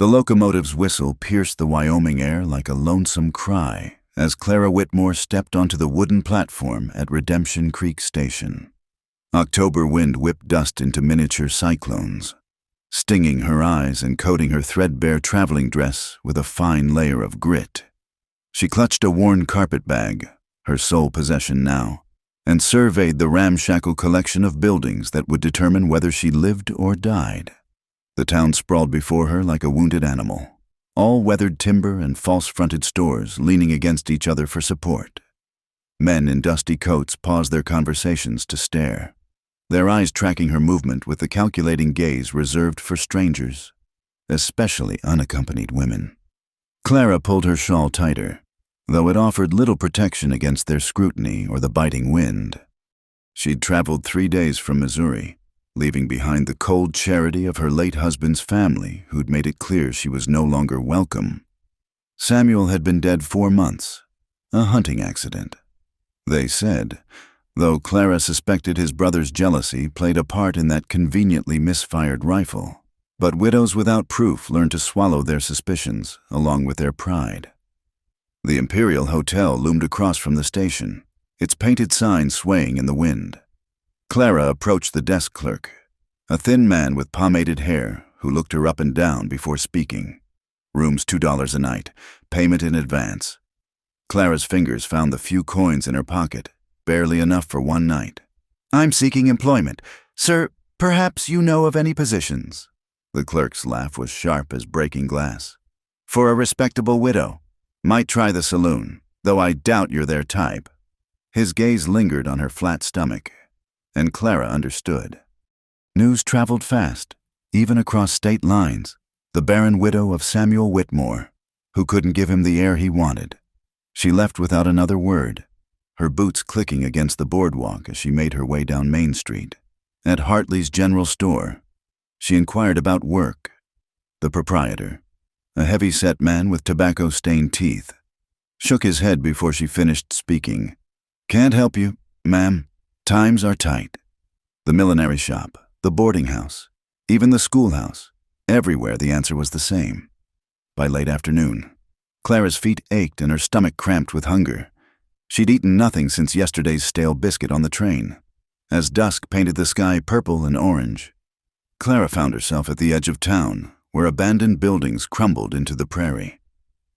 The locomotive's whistle pierced the Wyoming air like a lonesome cry as Clara Whitmore stepped onto the wooden platform at Redemption Creek Station. October wind whipped dust into miniature cyclones, stinging her eyes and coating her threadbare traveling dress with a fine layer of grit. She clutched a worn carpet bag, her sole possession now, and surveyed the ramshackle collection of buildings that would determine whether she lived or died. The town sprawled before her like a wounded animal, all weathered timber and false-fronted stores leaning against each other for support. Men in dusty coats paused their conversations to stare, their eyes tracking her movement with the calculating gaze reserved for strangers, especially unaccompanied women. Clara pulled her shawl tighter, though it offered little protection against their scrutiny or the biting wind. She'd traveled 3 days from Missouri, leaving behind the cold charity of her late husband's family who'd made it clear she was no longer welcome. Samuel had been dead 4 months, a hunting accident, they said, though Clara suspected his brother's jealousy played a part in that conveniently misfired rifle. But widows without proof learned to swallow their suspicions along with their pride. The Imperial Hotel loomed across from the station, its painted sign swaying in the wind. Clara approached the desk clerk, a thin man with pomaded hair who looked her up and down before speaking. Rooms $2 a night, payment in advance. Clara's fingers found the few coins in her pocket, barely enough for 1 night. "I'm seeking employment. Sir, perhaps you know of any positions?" The clerk's laugh was sharp as breaking glass. "For a respectable widow. Might try the saloon, though I doubt you're their type." His gaze lingered on her flat stomach, and Clara understood. News traveled fast, even across state lines. The barren widow of Samuel Whitmore, who couldn't give him the air he wanted. She left without another word, her boots clicking against the boardwalk as she made her way down Main Street. At Hartley's General Store, she inquired about work. The proprietor, a heavy-set man with tobacco-stained teeth, shook his head before she finished speaking. "Can't help you, ma'am. Times are tight." The millinery shop, the boarding house, even the schoolhouse, everywhere the answer was the same. By late afternoon, Clara's feet ached and her stomach cramped with hunger. She'd eaten nothing since yesterday's stale biscuit on the train. As dusk painted the sky purple and orange, Clara found herself at the edge of town, where abandoned buildings crumbled into the prairie.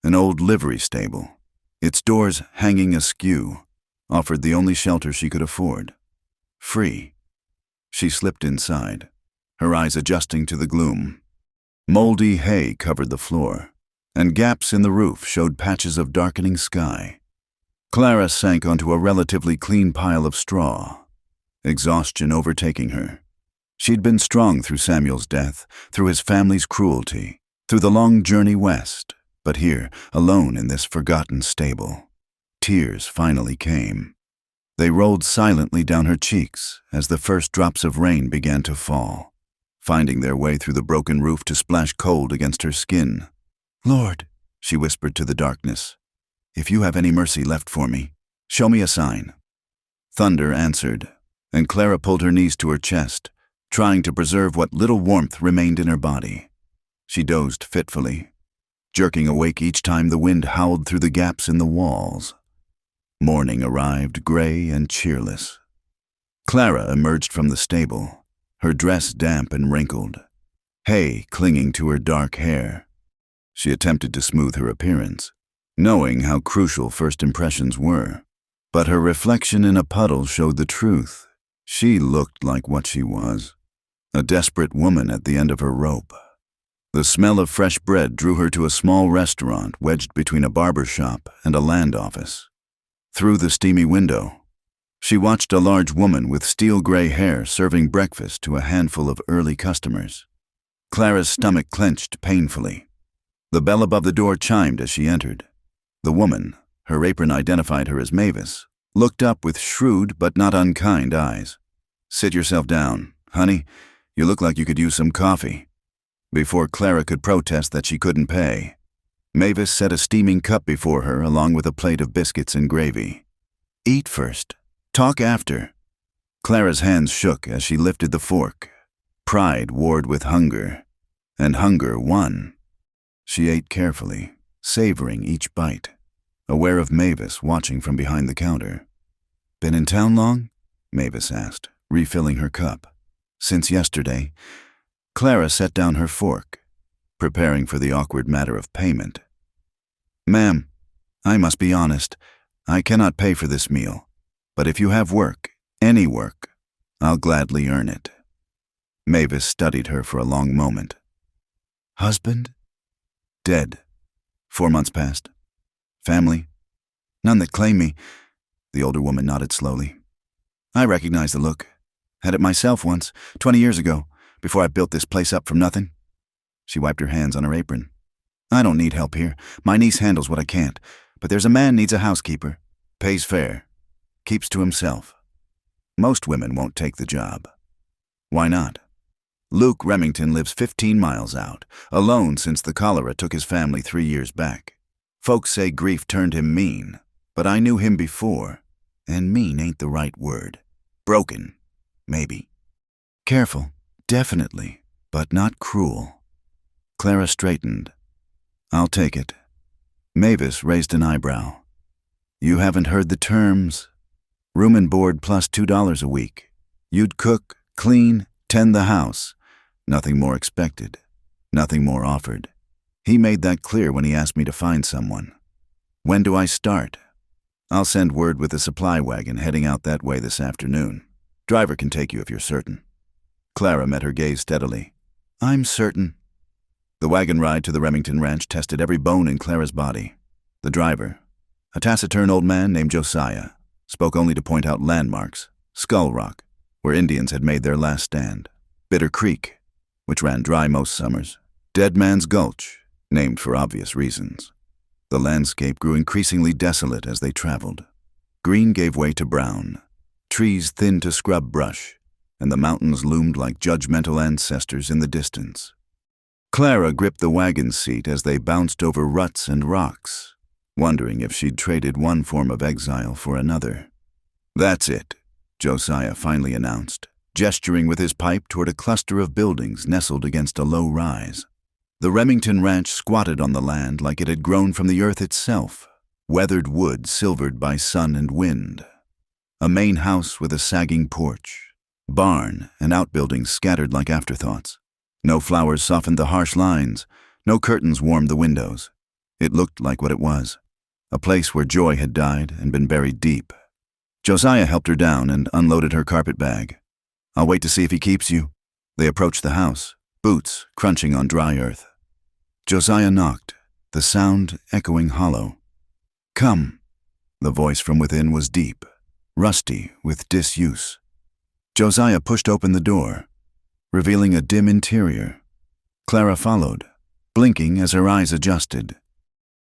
An old livery stable, its doors hanging askew, offered the only shelter she could afford. Free. She slipped inside, her eyes adjusting to the gloom. Moldy hay covered the floor, and gaps in the roof showed patches of darkening sky. Clara sank onto a relatively clean pile of straw, exhaustion overtaking her. She'd been strong through Samuel's death, through his family's cruelty, through the long journey west, but here, alone in this forgotten stable, tears finally came. They rolled silently down her cheeks as the first drops of rain began to fall, finding their way through the broken roof to splash cold against her skin. "Lord," she whispered to the darkness, "if you have any mercy left for me, show me a sign." Thunder answered, and Clara pulled her knees to her chest, trying to preserve what little warmth remained in her body. She dozed fitfully, jerking awake each time the wind howled through the gaps in the walls. Morning arrived, gray and cheerless. Clara emerged from the stable, her dress damp and wrinkled, hay clinging to her dark hair. She attempted to smooth her appearance, knowing how crucial first impressions were, but her reflection in a puddle showed the truth. She looked like what she was, a desperate woman at the end of her rope. The smell of fresh bread drew her to a small restaurant wedged between a barber shop and a land office. Through the steamy window, she watched a large woman with steel-gray hair serving breakfast to a handful of early customers. Clara's stomach clenched painfully. The bell above the door chimed as she entered. The woman, her apron identified her as Mavis, looked up with shrewd but not unkind eyes. "Sit yourself down. Honey, you look like you could use some coffee." Before Clara could protest that she couldn't pay, Mavis set a steaming cup before her along with a plate of biscuits and gravy. "Eat first. Talk after." Clara's hands shook as she lifted the fork. Pride warred with hunger, and hunger won. She ate carefully, savoring each bite, aware of Mavis watching from behind the counter. "Been in town long?" Mavis asked, refilling her cup. "Since yesterday." Clara set down her fork, preparing for the awkward matter of payment. "Ma'am, I must be honest. I cannot pay for this meal, but if you have work, any work, I'll gladly earn it." Mavis studied her for a long moment. "Husband?" "Dead. 4 months past." "Family?" "None that claim me." The older woman nodded slowly. "I recognize the look. Had it myself once, 20 years ago, before I built this place up from nothing." She wiped her hands on her apron. "I don't need help here. My niece handles what I can't. But there's a man needs a housekeeper. Pays fair. Keeps to himself. Most women won't take the job." "Why not?" "Luke Remington lives 15 miles out, alone since the cholera took his family 3 years back. Folks say grief turned him mean, but I knew him before, and mean ain't the right word. Broken, maybe. Careful, definitely, but not cruel." Clara straightened. "I'll take it." Mavis raised an eyebrow. "You haven't heard the terms. Room and board plus $2 a week. You'd cook, clean, tend the house. Nothing more expected. Nothing more offered. He made that clear when he asked me to find someone." "When do I start?" "I'll send word with the supply wagon heading out that way this afternoon. Driver can take you if you're certain." Clara met her gaze steadily. "I'm certain." The wagon ride to the Remington ranch tested every bone in Clara's body. The driver, a taciturn old man named Josiah, spoke only to point out landmarks: Skull Rock, where Indians had made their last stand; Bitter Creek, which ran dry most summers; Dead Man's Gulch, named for obvious reasons. The landscape grew increasingly desolate as they traveled. Green gave way to brown, trees thinned to scrub brush, and the mountains loomed like judgmental ancestors in the distance. Clara gripped the wagon seat as they bounced over ruts and rocks, wondering if she'd traded one form of exile for another. "That's it," Josiah finally announced, gesturing with his pipe toward a cluster of buildings nestled against a low rise. The Remington ranch squatted on the land like it had grown from the earth itself, weathered wood silvered by sun and wind. A main house with a sagging porch, barn and outbuildings scattered like afterthoughts. No flowers softened the harsh lines, no curtains warmed the windows. It looked like what it was, a place where joy had died and been buried deep. Josiah helped her down and unloaded her carpet bag. "I'll wait to see if he keeps you." They approached the house, boots crunching on dry earth. Josiah knocked, the sound echoing hollow. "Come." The voice from within was deep, rusty with disuse. Josiah pushed open the door, revealing a dim interior. Clara followed, blinking as her eyes adjusted.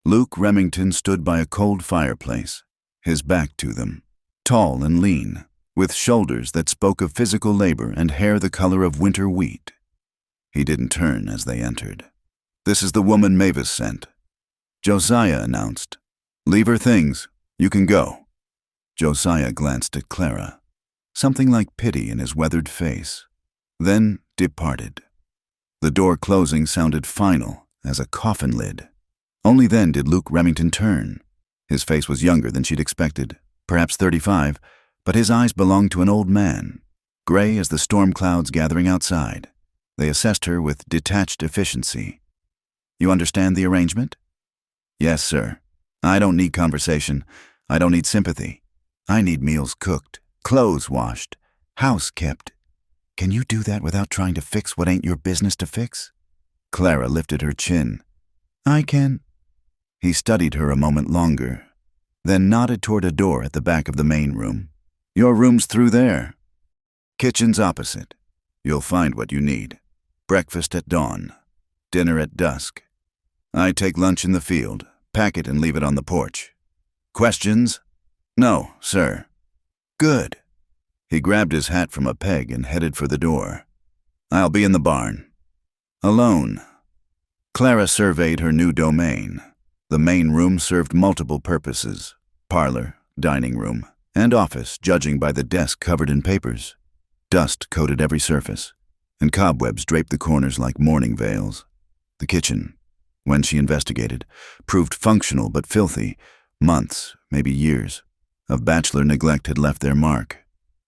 Luke Remington stood by a cold fireplace, his back to them, tall and lean, with shoulders that spoke of physical labor and hair the color of winter wheat. He didn't turn as they entered. "This is the woman Mavis sent," Josiah announced. "Leave her things. You can go." Josiah glanced at Clara, something like pity in his weathered face, then departed. The door closing sounded final as a coffin lid. Only then did Luke Remington turn. His face was younger than she'd expected, perhaps 35, but his eyes belonged to an old man, gray as the storm clouds gathering outside. They assessed her with detached efficiency. "You understand the arrangement?" "Yes, sir. I don't need conversation. I don't need sympathy. I need meals cooked, clothes washed, house kept. Can you do that without trying to fix what ain't your business to fix?" Clara lifted her chin. "I can." He studied her a moment longer, then nodded toward a door at the back of the main room. "Your room's through there. Kitchen's opposite. You'll find what you need. Breakfast at dawn. Dinner at dusk. I take lunch in the field, pack it and leave it on the porch. Questions?" "No, sir." "Good." He grabbed his hat from a peg and headed for the door. "I'll be in the barn." Alone. Clara surveyed her new domain. The main room served multiple purposes: parlor, dining room, and office, judging by the desk covered in papers. Dust coated every surface, and cobwebs draped the corners like mourning veils. The kitchen, when she investigated, proved functional but filthy. Months, maybe years, of bachelor neglect had left their mark.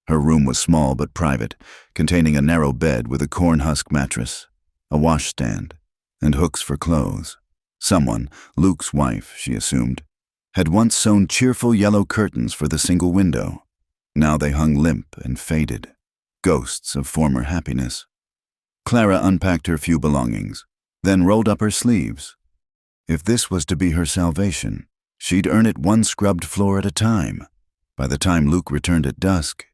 Her room was small but private, containing a narrow bed with a corn husk mattress, a washstand, and hooks for clothes. Someone, Luke's wife, she assumed, had once sewn cheerful yellow curtains for the single window. Now they hung limp and faded, ghosts of former happiness. Clara unpacked her few belongings, then rolled up her sleeves. If this was to be her salvation, she'd earn it one scrubbed floor at a time. By the time Luke returned at dusk,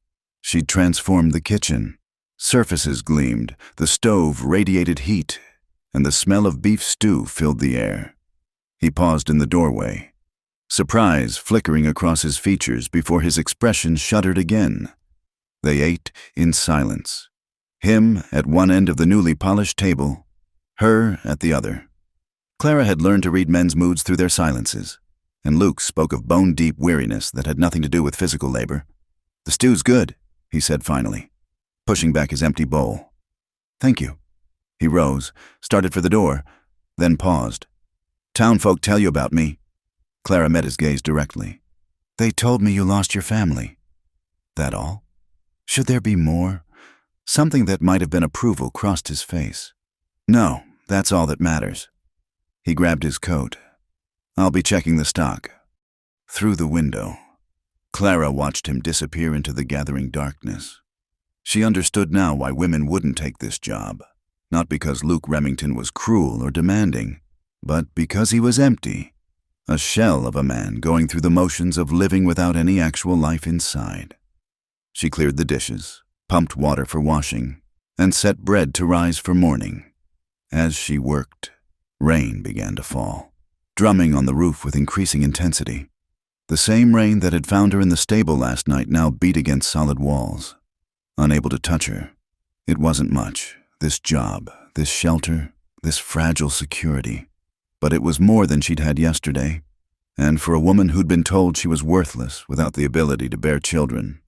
she'd transformed the kitchen. Surfaces gleamed, the stove radiated heat, and the smell of beef stew filled the air. He paused in the doorway, surprise flickering across his features before his expression shuddered again. They ate in silence, him at one end of the newly polished table, her at the other. Clara had learned to read men's moods through their silences, and Luke spoke of bone-deep weariness that had nothing to do with physical labor. "The stew's good," he said finally, pushing back his empty bowl. "Thank you." He rose, started for the door, then paused. "Townfolk tell you about me." Clara met his gaze directly. "They told me you lost your family." "That all? Should there be more?" Something that might have been approval crossed his face. "No, that's all that matters." He grabbed his coat. "I'll be checking the stock." Through the window, Clara watched him disappear into the gathering darkness. She understood now why women wouldn't take this job, not because Luke Remington was cruel or demanding, but because he was empty, a shell of a man going through the motions of living without any actual life inside. She cleared the dishes, pumped water for washing, and set bread to rise for morning. As she worked, rain began to fall, drumming on the roof with increasing intensity. The same rain that had found her in the stable last night now beat against solid walls. Unable to touch her, it wasn't much, this job, this shelter, this fragile security. But it was more than she'd had yesterday, and for a woman who'd been told she was worthless without the ability to bear children,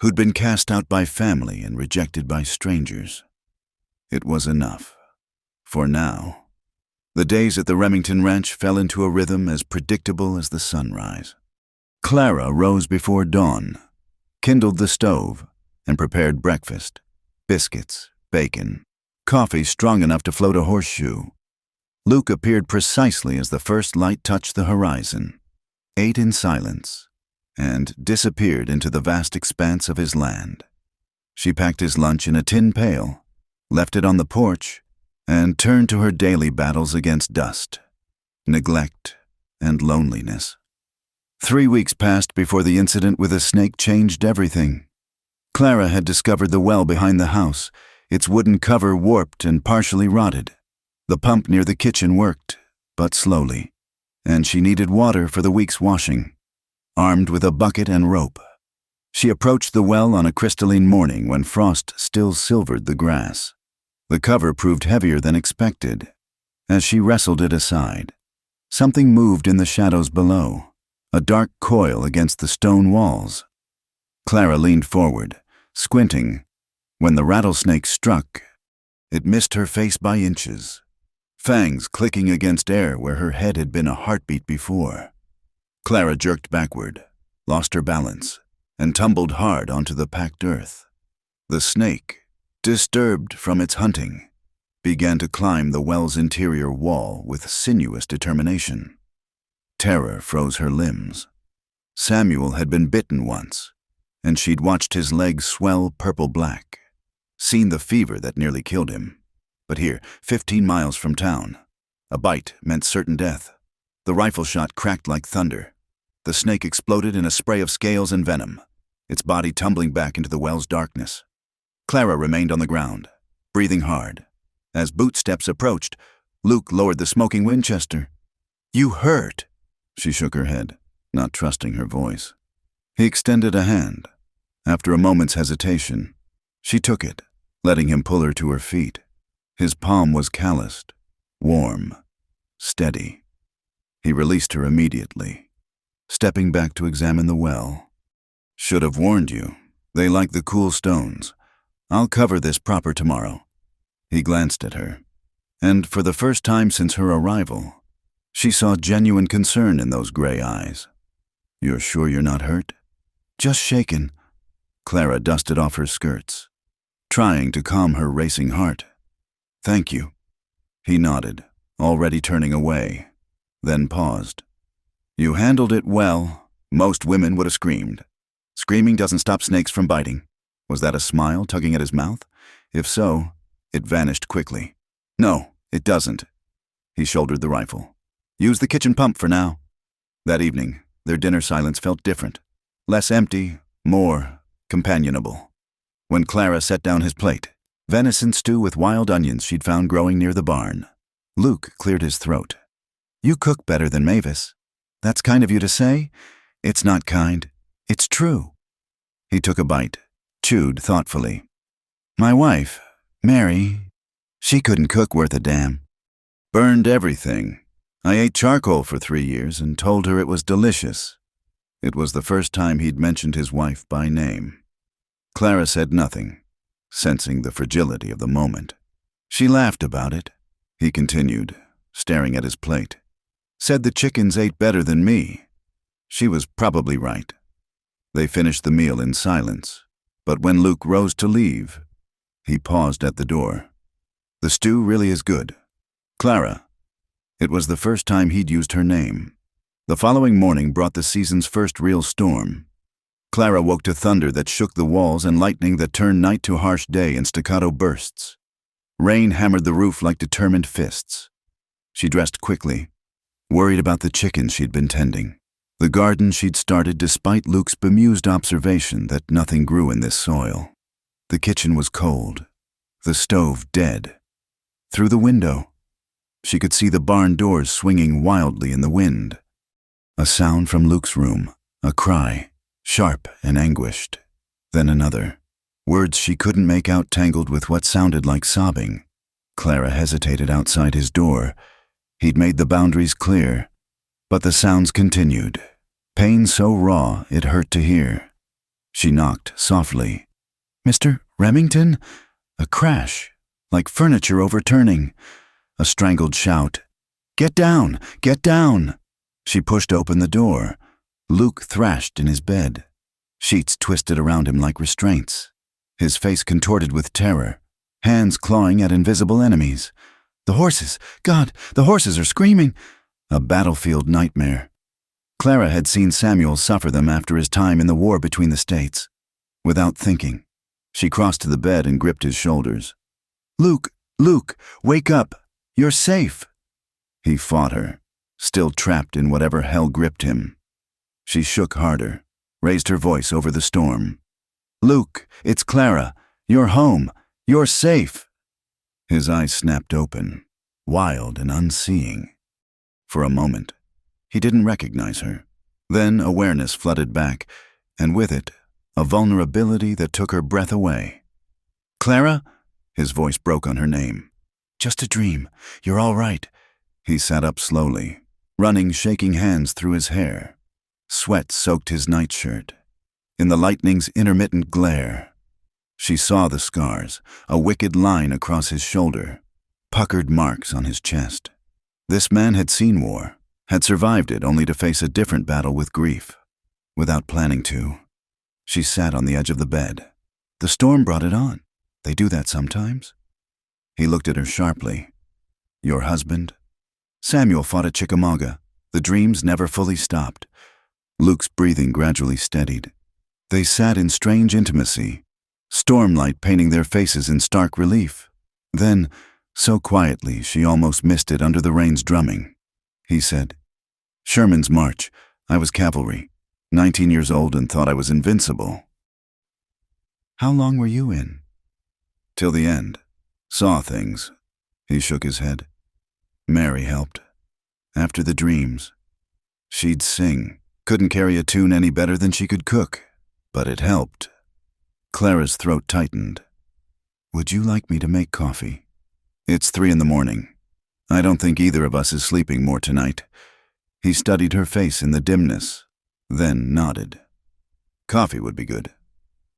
who'd been cast out by family and rejected by strangers, it was enough. For now, the days at the Remington Ranch fell into a rhythm as predictable as the sunrise. Clara rose before dawn, kindled the stove, and prepared breakfast: biscuits, bacon, coffee strong enough to float a horseshoe. Luke appeared precisely as the first light touched the horizon, ate in silence, and disappeared into the vast expanse of his land. She packed his lunch in a tin pail, left it on the porch, and turned to her daily battles against dust, neglect, and loneliness. 3 weeks passed before the incident with a snake changed everything. Clara had discovered the well behind the house, its wooden cover warped and partially rotted. The pump near the kitchen worked, but slowly, and she needed water for the week's washing. Armed with a bucket and rope, she approached the well on a crystalline morning when frost still silvered the grass. The cover proved heavier than expected. As she wrestled it aside, something moved in the shadows below, a dark coil against the stone walls. Clara leaned forward, squinting. When the rattlesnake struck, it missed her face by inches, fangs clicking against air where her head had been a heartbeat before. Clara jerked backward, lost her balance, and tumbled hard onto the packed earth. The snake, disturbed from its hunting, began to climb the well's interior wall with sinuous determination. Terror froze her limbs. Samuel had been bitten once, and she'd watched his legs swell purple-black, seen the fever that nearly killed him. But here, 15 miles from town, a bite meant certain death. The rifle shot cracked like thunder. The snake exploded in a spray of scales and venom, its body tumbling back into the well's darkness. Clara remained on the ground, breathing hard. As boot steps approached, Luke lowered the smoking Winchester. "You hurt." She shook her head, not trusting her voice. He extended a hand. After a moment's hesitation, she took it, letting him pull her to her feet. His palm was calloused, warm, steady. He released her immediately, stepping back to examine the well. "Should have warned you. They like the cool stones. I'll cover this proper tomorrow." He glanced at her, and for the first time since her arrival, She saw genuine concern in those gray eyes. "You're sure you're not hurt?" "Just shaken." Clara dusted off her skirts, trying to calm her racing heart. "Thank you." He nodded, already turning away, then paused. "You handled it well. Most women would have screamed. Screaming doesn't stop snakes from biting." Was that a smile tugging at his mouth? If so, it vanished quickly. "No, it doesn't." He shouldered the rifle. "Use the kitchen pump for now." That evening, their dinner silence felt different. Less empty, more companionable. When Clara set down his plate, venison stew with wild onions she'd found growing near the barn, Luke cleared his throat. "You cook better than Mavis." "That's kind of you to say." "It's not kind. It's true." He took a bite, chewed thoughtfully. "My wife, Mary, she couldn't cook worth a damn. Burned everything. I ate charcoal for 3 years and told her it was delicious." It was the first time he'd mentioned his wife by name. Clara said nothing, sensing the fragility of the moment. "She laughed about it," he continued, staring at his plate. "Said the chickens ate better than me." She was probably right. They finished the meal in silence, but when Luke rose to leave, he paused at the door. "The stew really is good. Clara." It was the first time he'd used her name. The following morning brought the season's first real storm. Clara woke to thunder that shook the walls and lightning that turned night to harsh day in staccato bursts. Rain hammered the roof like determined fists. She dressed quickly, worried about the chickens she'd been tending, the garden she'd started despite Luke's bemused observation that nothing grew in this soil. The kitchen was cold, the stove dead. Through the window, she could see the barn doors swinging wildly in the wind. A sound from Luke's room, a cry, sharp and anguished. Then another, words she couldn't make out tangled with what sounded like sobbing. Clara hesitated outside his door. He'd made the boundaries clear, but the sounds continued, pain so raw it hurt to hear. She knocked softly. "Mr. Remington?" A crash, like furniture overturning. A strangled shout. "Get down! Get down!" She pushed open the door. Luke thrashed in his bed. Sheets twisted around him like restraints. His face contorted with terror, hands clawing at invisible enemies. "The horses! God, the horses are screaming!" A battlefield nightmare. Clara had seen Samuel suffer them after his time in the war between the states. Without thinking, she crossed to the bed and gripped his shoulders. "Luke, Luke, wake up! You're safe!" He fought her, still trapped in whatever hell gripped him. She shook harder, raised her voice over the storm. "Luke, it's Clara. You're home. You're safe." His eyes snapped open, wild and unseeing. For a moment, he didn't recognize her. Then awareness flooded back, and with it, a vulnerability that took her breath away. "Clara?" His voice broke on her name. "Just a dream. You're all right." He sat up slowly, running shaking hands through his hair. Sweat soaked his nightshirt. In the lightning's intermittent glare, she saw the scars, a wicked line across his shoulder, puckered marks on his chest. This man had seen war, had survived it only to face a different battle with grief, without planning to. She sat on the edge of the bed. "The storm brought it on. They do that sometimes." He looked at her sharply. "Your husband?" "Samuel fought at Chickamauga. The dreams never fully stopped." Luke's breathing gradually steadied. They sat in strange intimacy, stormlight painting their faces in stark relief. Then, so quietly she almost missed it under the rain's drumming, he said, "Sherman's march. I was cavalry, 19 years old and thought I was invincible." "How long were you in?" "Till the end. Saw things." He shook his head. "Mary helped. After the dreams. She'd sing. Couldn't carry a tune any better than she could cook, but it helped." Clara's throat tightened. "Would you like me to make coffee?" "It's 3 a.m. I don't think either of us is sleeping more tonight." He studied her face in the dimness, then nodded. "Coffee would be good."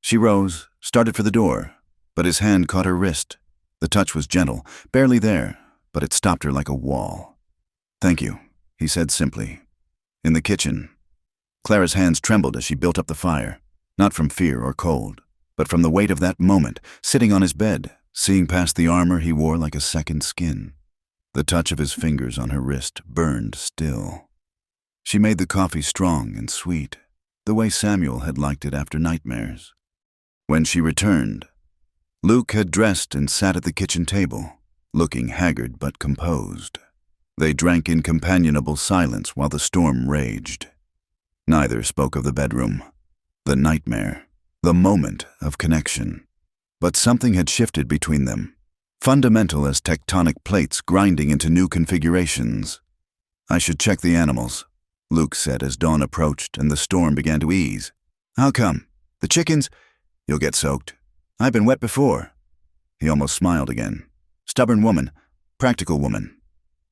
She rose, started for the door, but his hand caught her wrist. The touch was gentle, barely there, but it stopped her like a wall. "Thank you," he said simply. In the kitchen. Clara's hands trembled as she built up the fire, not from fear or cold, but from the weight of that moment, sitting on his bed, seeing past the armor he wore like a second skin. The touch of his fingers on her wrist burned still. She made the coffee strong and sweet, the way Samuel had liked it after nightmares. When she returned, Luke had dressed and sat at the kitchen table, looking haggard but composed. They drank in companionable silence while the storm raged. Neither spoke of the bedroom, the nightmare, the moment of connection. But something had shifted between them, fundamental as tectonic plates grinding into new configurations. I should check the animals, Luke said as dawn approached and the storm began to ease. How come? The chickens? You'll get soaked. I've been wet before. He almost smiled again. Stubborn woman, practical woman.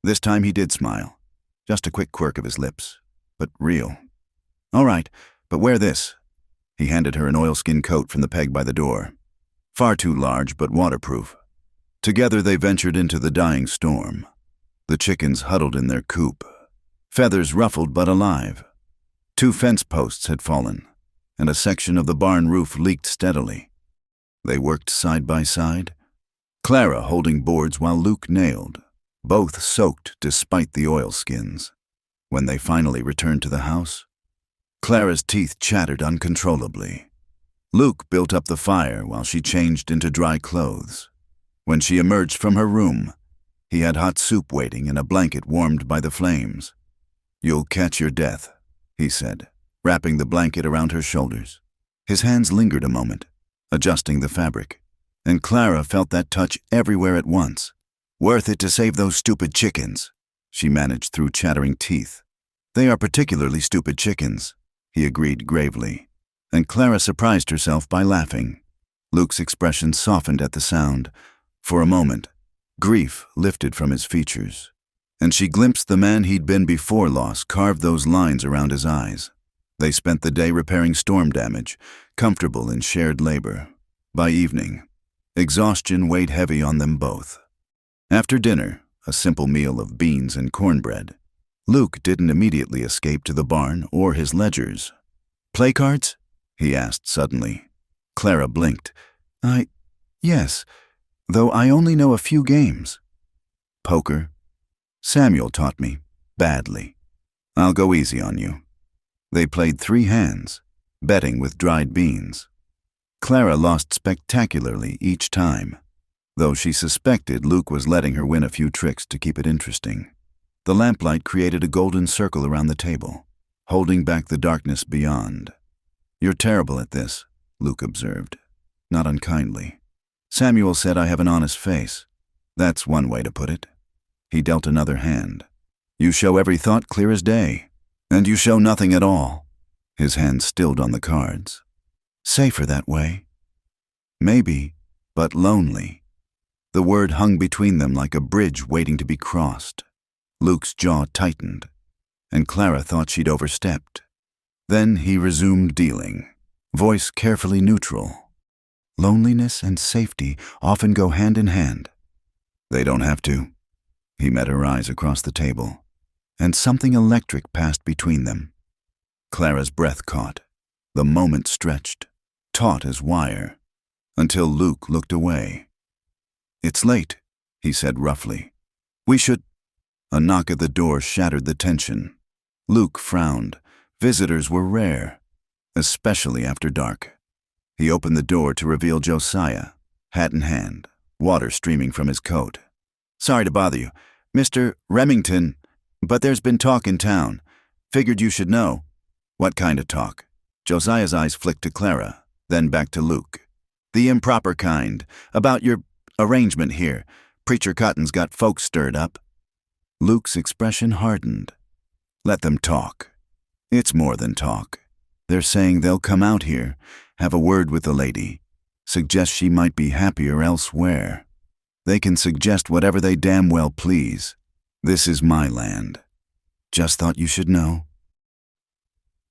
This time he did smile. Just a quick quirk of his lips, but real. All right, but wear this. He handed her an oilskin coat from the peg by the door. Far too large, but waterproof. Together they ventured into the dying storm. The chickens huddled in their coop, feathers ruffled but alive. 2 fence posts had fallen, and a section of the barn roof leaked steadily. They worked side by side, Clara holding boards while Luke nailed, both soaked despite the oilskins. When they finally returned to the house, Clara's teeth chattered uncontrollably. Luke built up the fire while she changed into dry clothes. When she emerged from her room, he had hot soup waiting and a blanket warmed by the flames. You'll catch your death, he said, wrapping the blanket around her shoulders. His hands lingered a moment, adjusting the fabric, and Clara felt that touch everywhere at once. Worth it to save those stupid chickens, she managed through chattering teeth. They are particularly stupid chickens, he agreed gravely, and Clara surprised herself by laughing. Luke's expression softened at the sound. For a moment, grief lifted from his features, and she glimpsed the man he'd been before loss carve those lines around his eyes. They spent the day repairing storm damage, comfortable in shared labor. By evening, exhaustion weighed heavy on them both. After dinner, a simple meal of beans and cornbread, Luke didn't immediately escape to the barn or his ledgers. Play cards? He asked suddenly. Clara blinked. Yes, though I only know a few games. Poker? Samuel taught me, badly. I'll go easy on you. They played 3 hands, betting with dried beans. Clara lost spectacularly each time, though she suspected Luke was letting her win a few tricks to keep it interesting. The lamplight created a golden circle around the table, holding back the darkness beyond. You're terrible at this, Luke observed, not unkindly. Samuel said I have an honest face. That's one way to put it. He dealt another hand. You show every thought clear as day, and you show nothing at all. His hand stilled on the cards. Safer that way. Maybe, but lonely. The word hung between them like a bridge waiting to be crossed. Luke's jaw tightened, and Clara thought she'd overstepped. Then he resumed dealing, voice carefully neutral. Loneliness and safety often go hand in hand. They don't have to. He met her eyes across the table, and something electric passed between them. Clara's breath caught. The moment stretched, taut as wire, until Luke looked away. It's late, he said roughly. We should... A knock at the door shattered the tension. Luke frowned. Visitors were rare, especially after dark. He opened the door to reveal Josiah, hat in hand, water streaming from his coat. Sorry to bother you, Mr. Remington, but there's been talk in town. Figured you should know. What kind of talk? Josiah's eyes flicked to Clara, then back to Luke. The improper kind, about your arrangement here. Preacher Cotton's got folks stirred up. Luke's expression hardened. Let them talk. It's more than talk. They're saying they'll come out here, have a word with the lady, suggest she might be happier elsewhere. They can suggest whatever they damn well please. This is my land. Just thought you should know.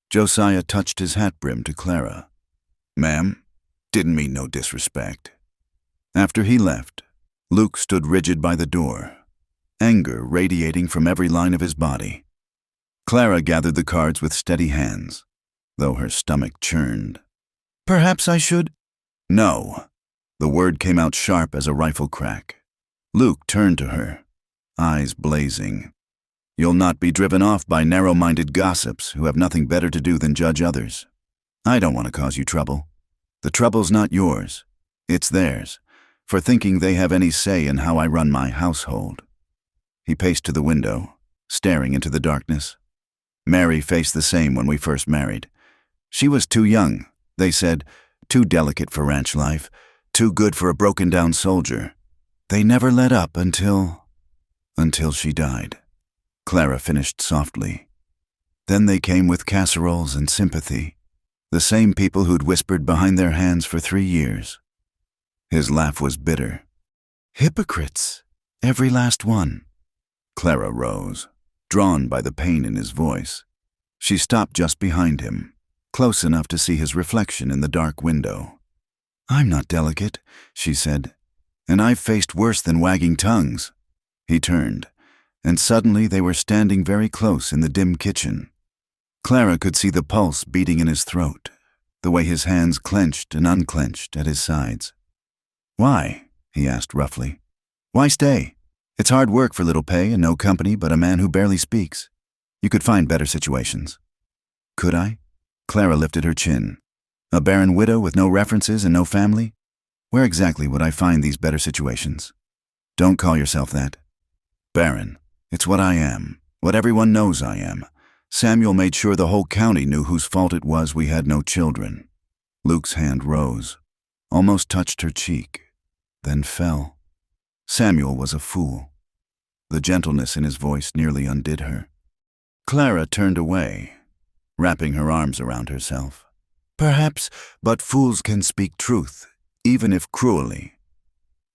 Josiah touched his hat brim to Clara. Ma'am, didn't mean no disrespect. After he left, Luke stood rigid by the door, anger radiating from every line of his body. Clara gathered the cards with steady hands, though her stomach churned. "Perhaps I should—" "No." The word came out sharp as a rifle crack. Luke turned to her, eyes blazing. "You'll not be driven off by narrow-minded gossips who have nothing better to do than judge others. I don't want to cause you trouble. The trouble's not yours. It's theirs, for thinking they have any say in how I run my household." He paced to the window, staring into the darkness. "Mary faced the same when we first married. She was too young, they said, too delicate for ranch life, too good for a broken-down soldier. They never let up until she died." Clara finished softly. "Then they came with casseroles and sympathy, the same people who'd whispered behind their hands for 3 years. His laugh was bitter. "Hypocrites, every last one." Clara rose, drawn by the pain in his voice. She stopped just behind him, close enough to see his reflection in the dark window. "I'm not delicate," she said, "and I've faced worse than wagging tongues." He turned, and suddenly they were standing very close in the dim kitchen. Clara could see the pulse beating in his throat, the way his hands clenched and unclenched at his sides. "Why?" he asked roughly. "Why stay? It's hard work for little pay and no company but a man who barely speaks. You could find better situations." "Could I?" Clara lifted her chin. "A barren widow with no references and no family? Where exactly would I find these better situations?" "Don't call yourself that." "Barren. It's what I am, what everyone knows I am. Samuel made sure the whole county knew whose fault it was we had no children." Luke's hand rose, almost touched her cheek, then fell. Samuel was a fool. The gentleness in his voice nearly undid her. Clara turned away, wrapping her arms around herself. "Perhaps, but fools can speak truth, even if cruelly."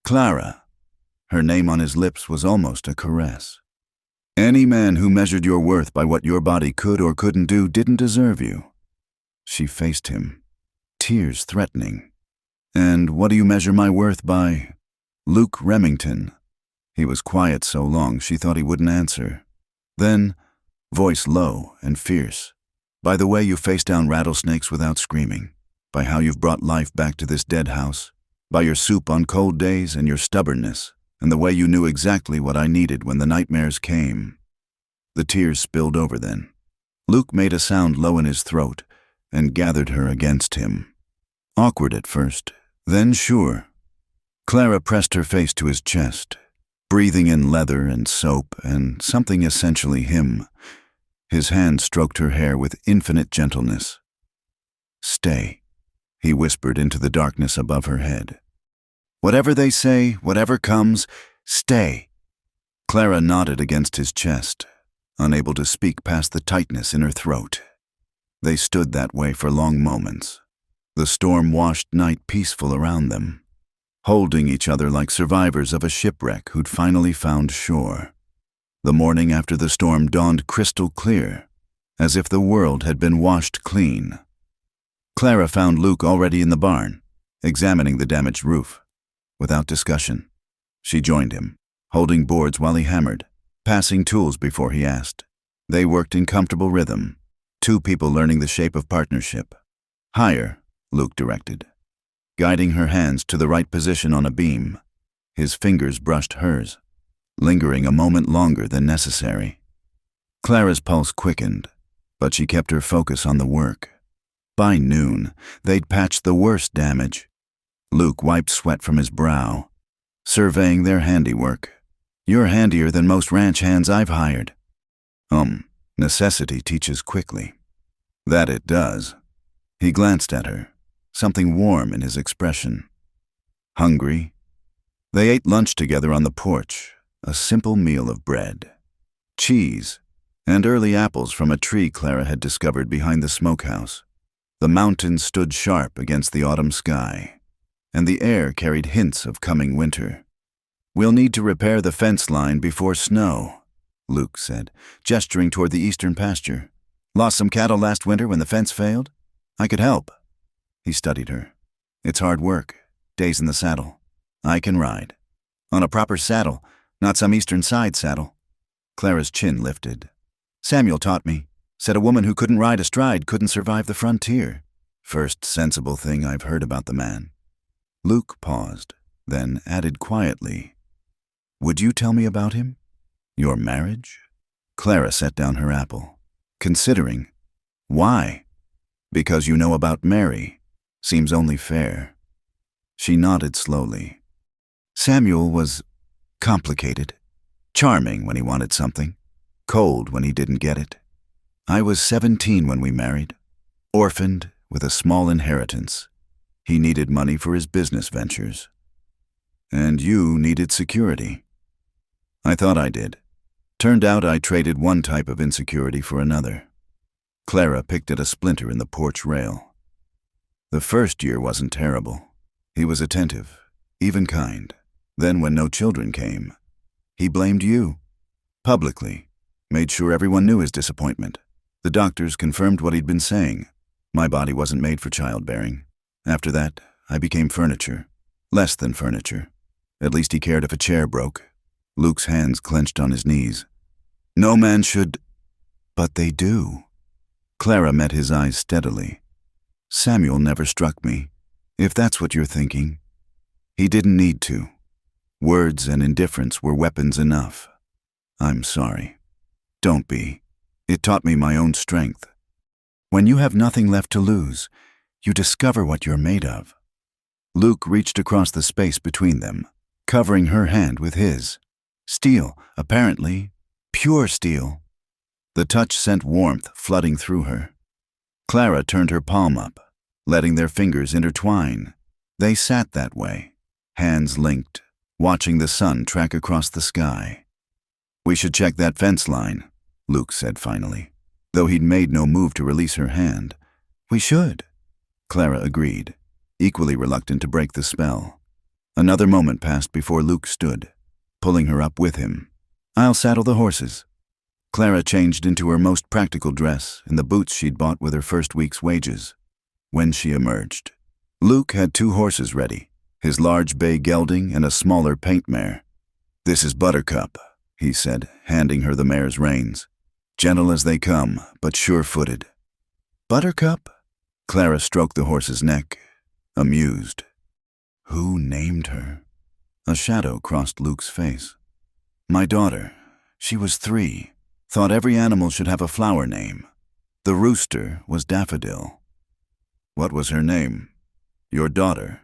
"Clara." Her name on his lips was almost a caress. "Any man who measured your worth by what your body could or couldn't do didn't deserve you." She faced him, tears threatening. "And what do you measure my worth by?" "Luke Remington." He was quiet so long she thought he wouldn't answer. Then, voice low and fierce, "By the way you face down rattlesnakes without screaming, by how you've brought life back to this dead house, by your soup on cold days and your stubbornness, and the way you knew exactly what I needed when the nightmares came." The tears spilled over then. Luke made a sound low in his throat and gathered her against him. Awkward at first, then sure. Clara pressed her face to his chest, breathing in leather and soap and something essentially him. His hand stroked her hair with infinite gentleness. "Stay," he whispered into the darkness above her head. "Whatever they say, whatever comes, stay." Clara nodded against his chest, unable to speak past the tightness in her throat. They stood that way for long moments, the storm-washed night peaceful around them, holding each other like survivors of a shipwreck who'd finally found shore. The morning after the storm dawned crystal clear, as if the world had been washed clean. Clara found Luke already in the barn, examining the damaged roof. Without discussion, she joined him, holding boards while he hammered, passing tools before he asked. They worked in comfortable rhythm, two people learning the shape of partnership. "Higher," Luke directed, guiding her hands to the right position on a beam. His fingers brushed hers, lingering a moment longer than necessary. Clara's pulse quickened, but she kept her focus on the work. By noon, they'd patched the worst damage. Luke wiped sweat from his brow, surveying their handiwork. "You're handier than most ranch hands I've hired." Necessity teaches quickly." "That it does." He glanced at her, something warm in his expression. "Hungry?" They ate lunch together on the porch, a simple meal of bread, cheese, and early apples from a tree Clara had discovered behind the smokehouse. The mountains stood sharp against the autumn sky, and the air carried hints of coming winter. "We'll need to repair the fence line before snow," Luke said, gesturing toward the eastern pasture. "Lost some cattle last winter when the fence failed? I could help." He studied her. "It's hard work, days in the saddle. I can ride. On a proper saddle, not some eastern side saddle." Clara's chin lifted. Samuel taught me. Said a woman who couldn't ride astride couldn't survive the frontier. First sensible thing I've heard about the man. Luke paused, then added quietly, "Would you tell me about him? Your marriage?" Clara set down her apple, considering. "Why?" "Because you know about Mary. Seems only fair." She nodded slowly. Samuel was complicated, charming when he wanted something, cold when he didn't get it. I was 17 when we married, orphaned with a small inheritance. He needed money for his business ventures. And you needed security. I thought I did. Turned out I traded one type of insecurity for another. Clara picked at a splinter in the porch rail. The first year wasn't terrible. He was attentive, even kind. Then when no children came, he blamed you. Publicly. Made sure everyone knew his disappointment. The doctors confirmed what he'd been saying. My body wasn't made for childbearing. After that, I became furniture. Less than furniture. At least he cared if a chair broke. Luke's hands clenched on his knees. No man should... But they do. Clara met his eyes steadily. Samuel never struck me, if that's what you're thinking. He didn't need to. Words and indifference were weapons enough. I'm sorry. Don't be. It taught me my own strength. When you have nothing left to lose, you discover what you're made of. Luke reached across the space between them, covering her hand with his. Steel, apparently. Pure steel. The touch sent warmth flooding through her. Clara turned her palm up, letting their fingers intertwine. They sat that way, hands linked, watching the sun track across the sky. We should check that fence line, Luke said finally, though he'd made no move to release her hand. We should, Clara agreed, equally reluctant to break the spell. Another moment passed before Luke stood, pulling her up with him. I'll saddle the horses. Clara changed into her most practical dress and the boots she'd bought with her first week's wages. When she emerged, Luke had 2 horses ready, his large bay gelding and a smaller paint mare. This is Buttercup, he said, handing her the mare's reins. Gentle as they come, but sure-footed. Buttercup? Clara stroked the horse's neck, amused. Who named her? A shadow crossed Luke's face. My daughter. She was 3. Thought every animal should have a flower name. The rooster was Daffodil. What was her name? Your daughter.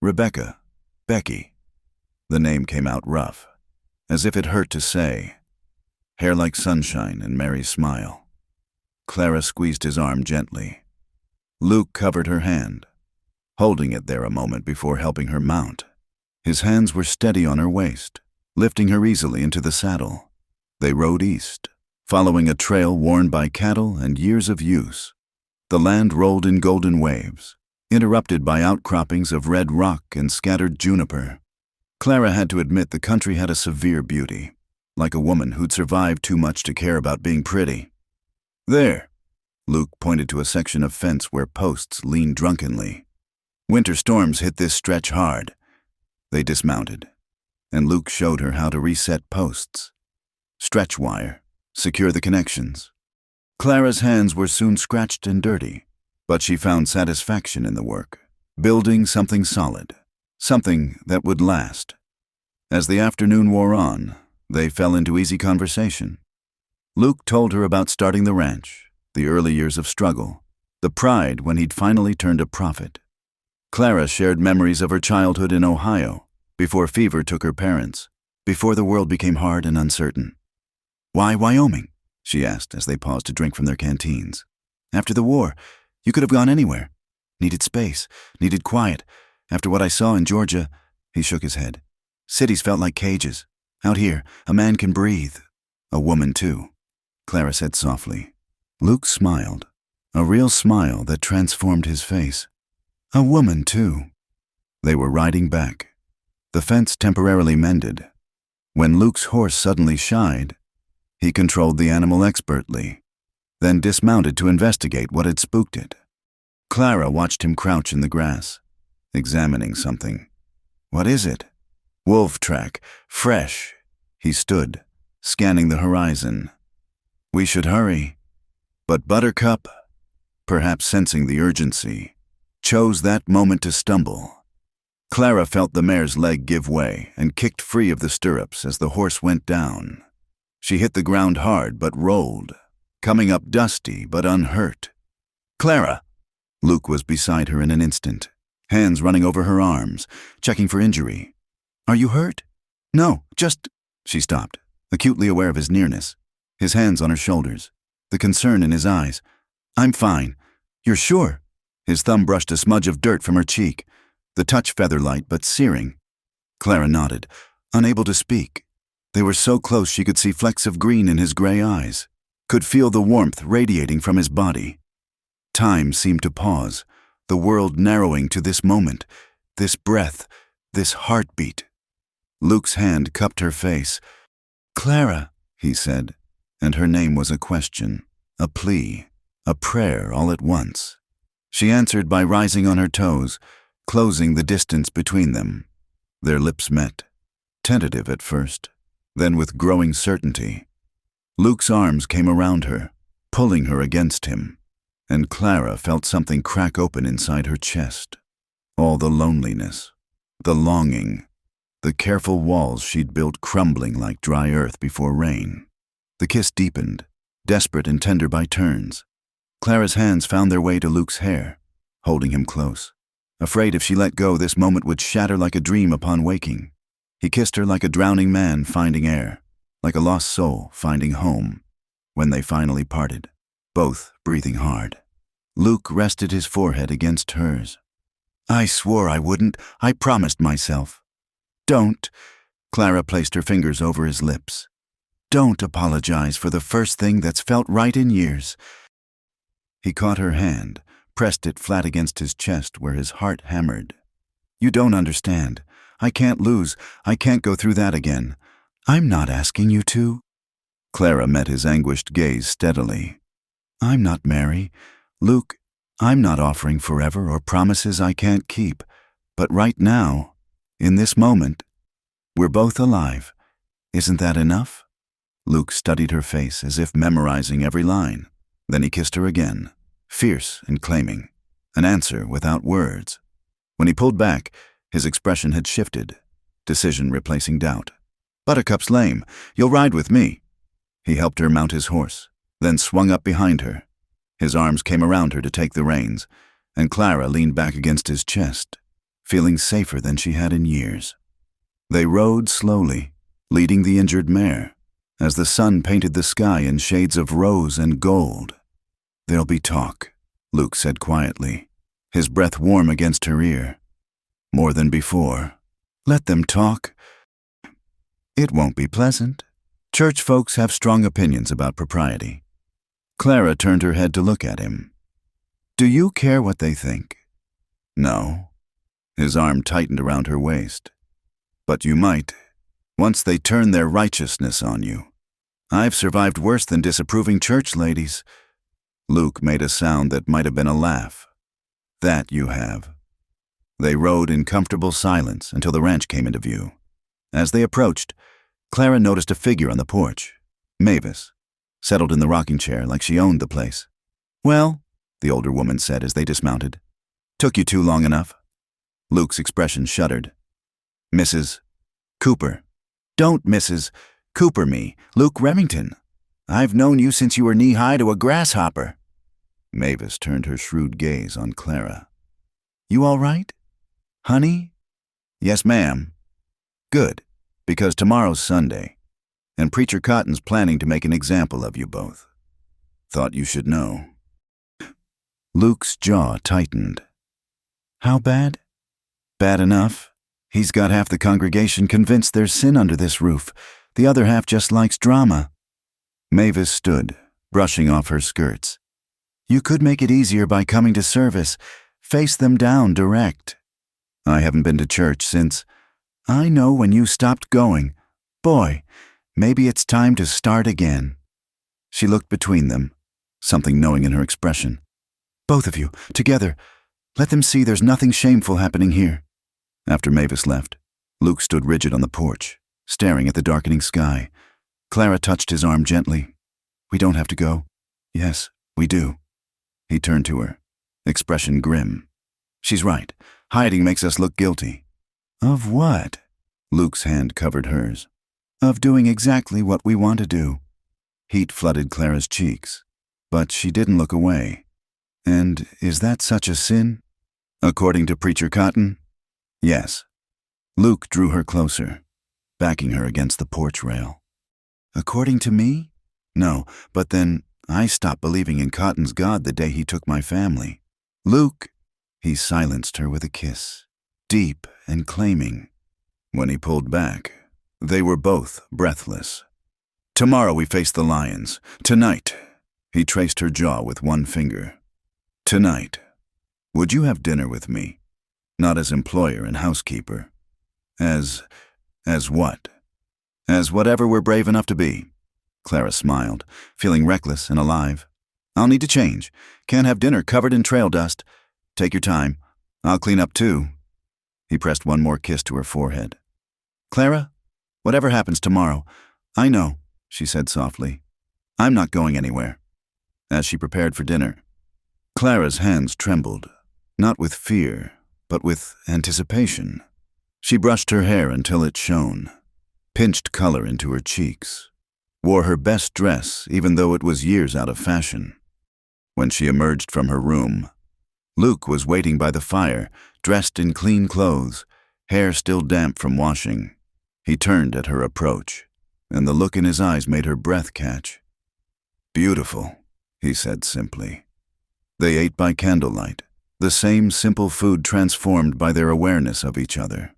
Rebecca. Becky. The name came out rough, as if it hurt to say. Hair like sunshine and Mary's smile. Clara squeezed his arm gently. Luke covered her hand, holding it there a moment before helping her mount. His hands were steady on her waist, lifting her easily into the saddle. They rode east, following a trail worn by cattle and years of use. The land rolled in golden waves, interrupted by outcroppings of red rock and scattered juniper. Clara had to admit the country had a severe beauty, like a woman who'd survived too much to care about being pretty. There, Luke pointed to a section of fence where posts leaned drunkenly. Winter storms hit this stretch hard. They dismounted, and Luke showed her how to reset posts. Stretch wire, secure the connections. Clara's hands were soon scratched and dirty, but she found satisfaction in the work, building something solid, something that would last. As the afternoon wore on, they fell into easy conversation. Luke told her about starting the ranch, the early years of struggle, the pride when he'd finally turned a profit. Clara shared memories of her childhood in Ohio, before fever took her parents, before the world became hard and uncertain. Why Wyoming? She asked as they paused to drink from their canteens. After the war, you could have gone anywhere. Needed space, needed quiet. After what I saw in Georgia, he shook his head. Cities felt like cages. Out here, a man can breathe. A woman, too, Clara said softly. Luke smiled, a real smile that transformed his face. A woman, too. They were riding back. The fence temporarily mended. When Luke's horse suddenly shied, he controlled the animal expertly, then dismounted to investigate what had spooked it. Clara watched him crouch in the grass, examining something. What is it? Wolf track, fresh. He stood, scanning the horizon. We should hurry. But Buttercup, perhaps sensing the urgency, chose that moment to stumble. Clara felt the mare's leg give way and kicked free of the stirrups as the horse went down. She hit the ground hard but rolled, coming up dusty but unhurt. "Clara!" Luke was beside her in an instant, hands running over her arms, checking for injury. "Are you hurt?" "No, just—" She stopped, acutely aware of his nearness, his hands on her shoulders, the concern in his eyes. "I'm fine. You're sure?" His thumb brushed a smudge of dirt from her cheek, the touch feather-light but searing. Clara nodded, unable to speak. They were so close she could see flecks of green in his gray eyes, could feel the warmth radiating from his body. Time seemed to pause, the world narrowing to this moment, this breath, this heartbeat. Luke's hand cupped her face. "Clara," he said, and her name was a question, a plea, a prayer all at once. She answered by rising on her toes, closing the distance between them. Their lips met, tentative at first, then with growing certainty. Luke's arms came around her, pulling her against him, and Clara felt something crack open inside her chest. All the loneliness, the longing, the careful walls she'd built crumbling like dry earth before rain. The kiss deepened, desperate and tender by turns. Clara's hands found their way to Luke's hair, holding him close, afraid if she let go this moment would shatter like a dream upon waking. He kissed her like a drowning man finding air, like a lost soul finding home. When they finally parted, both breathing hard, Luke rested his forehead against hers. "I swore I wouldn't. I promised myself." "Don't." Clara placed her fingers over his lips. "Don't apologize for the first thing that's felt right in years." He caught her hand, pressed it flat against his chest where his heart hammered. "You don't understand. I can't lose. I can't go through that again. I'm not asking you to." Clara met his anguished gaze steadily. "I'm not Mary. Luke, I'm not offering forever or promises I can't keep. But right now, in this moment, we're both alive. Isn't that enough?" Luke studied her face as if memorizing every line. Then he kissed her again, fierce and claiming, an answer without words. When he pulled back, his expression had shifted, decision replacing doubt. "Buttercup's lame. You'll ride with me." He helped her mount his horse, then swung up behind her. His arms came around her to take the reins, and Clara leaned back against his chest, feeling safer than she had in years. They rode slowly, leading the injured mare, as the sun painted the sky in shades of rose and gold. "There'll be talk," Luke said quietly, his breath warm against her ear. "More than before. Let them talk. It won't be pleasant. Church folks have strong opinions about propriety." Clara turned her head to look at him. "Do you care what they think?" "No." His arm tightened around her waist. "But you might, once they turn their righteousness on you. I've survived worse than disapproving church ladies." Luke made a sound that might have been a laugh. "That you have." They rode in comfortable silence until the ranch came into view. As they approached, Clara noticed a figure on the porch, Mavis, settled in the rocking chair like she owned the place. "Well," the older woman said as they dismounted, "took you too long enough." Luke's expression shuddered. "Mrs. Cooper." "Don't Mrs. Cooper me, Luke Remington. I've known you since you were knee-high to a grasshopper." Mavis turned her shrewd gaze on Clara. "You all right? Honey?" "Yes, ma'am." "Good, because tomorrow's Sunday, and Preacher Cotton's planning to make an example of you both. Thought you should know." Luke's jaw tightened. "How bad?" "Bad enough. He's got half the congregation convinced there's sin under this roof. The other half just likes drama." Mavis stood, brushing off her skirts. "You could make it easier by coming to service. Face them down direct." "I haven't been to church since—" "I know when you stopped going. Boy, maybe it's time to start again." She looked between them, something knowing in her expression. "Both of you, together. Let them see there's nothing shameful happening here." After Mavis left, Luke stood rigid on the porch, staring at the darkening sky. Clara touched his arm gently. We don't have to go. Yes, we do. He turned to her, expression grim. She's right. Hiding makes us look guilty. Of what? Luke's hand covered hers. Of doing exactly what we want to do. Heat flooded Clara's cheeks, but she didn't look away. And is that such a sin? According to Preacher Cotton? Yes. Luke drew her closer, backing her against the porch rail. According to me? No, but then I stopped believing in Cotton's God the day he took my family. Luke, he silenced her with a kiss, deep and claiming. When he pulled back, they were both breathless. Tomorrow we face the lions. Tonight, he traced her jaw with one finger. Tonight, would you have dinner with me? Not as employer and housekeeper. As what? As whatever we're brave enough to be. Clara smiled, feeling reckless and alive. I'll need to change. Can't have dinner covered in trail dust. Take your time. I'll clean up too. He pressed one more kiss to her forehead. Clara, whatever happens tomorrow, I know, she said softly. I'm not going anywhere. As she prepared for dinner, Clara's hands trembled, not with fear, but with anticipation. She brushed her hair until it shone, pinched color into her cheeks, wore her best dress even though it was years out of fashion. When she emerged from her room, Luke was waiting by the fire, dressed in clean clothes, hair still damp from washing. He turned at her approach, and the look in his eyes made her breath catch. Beautiful, he said simply. They ate by candlelight, the same simple food transformed by their awareness of each other.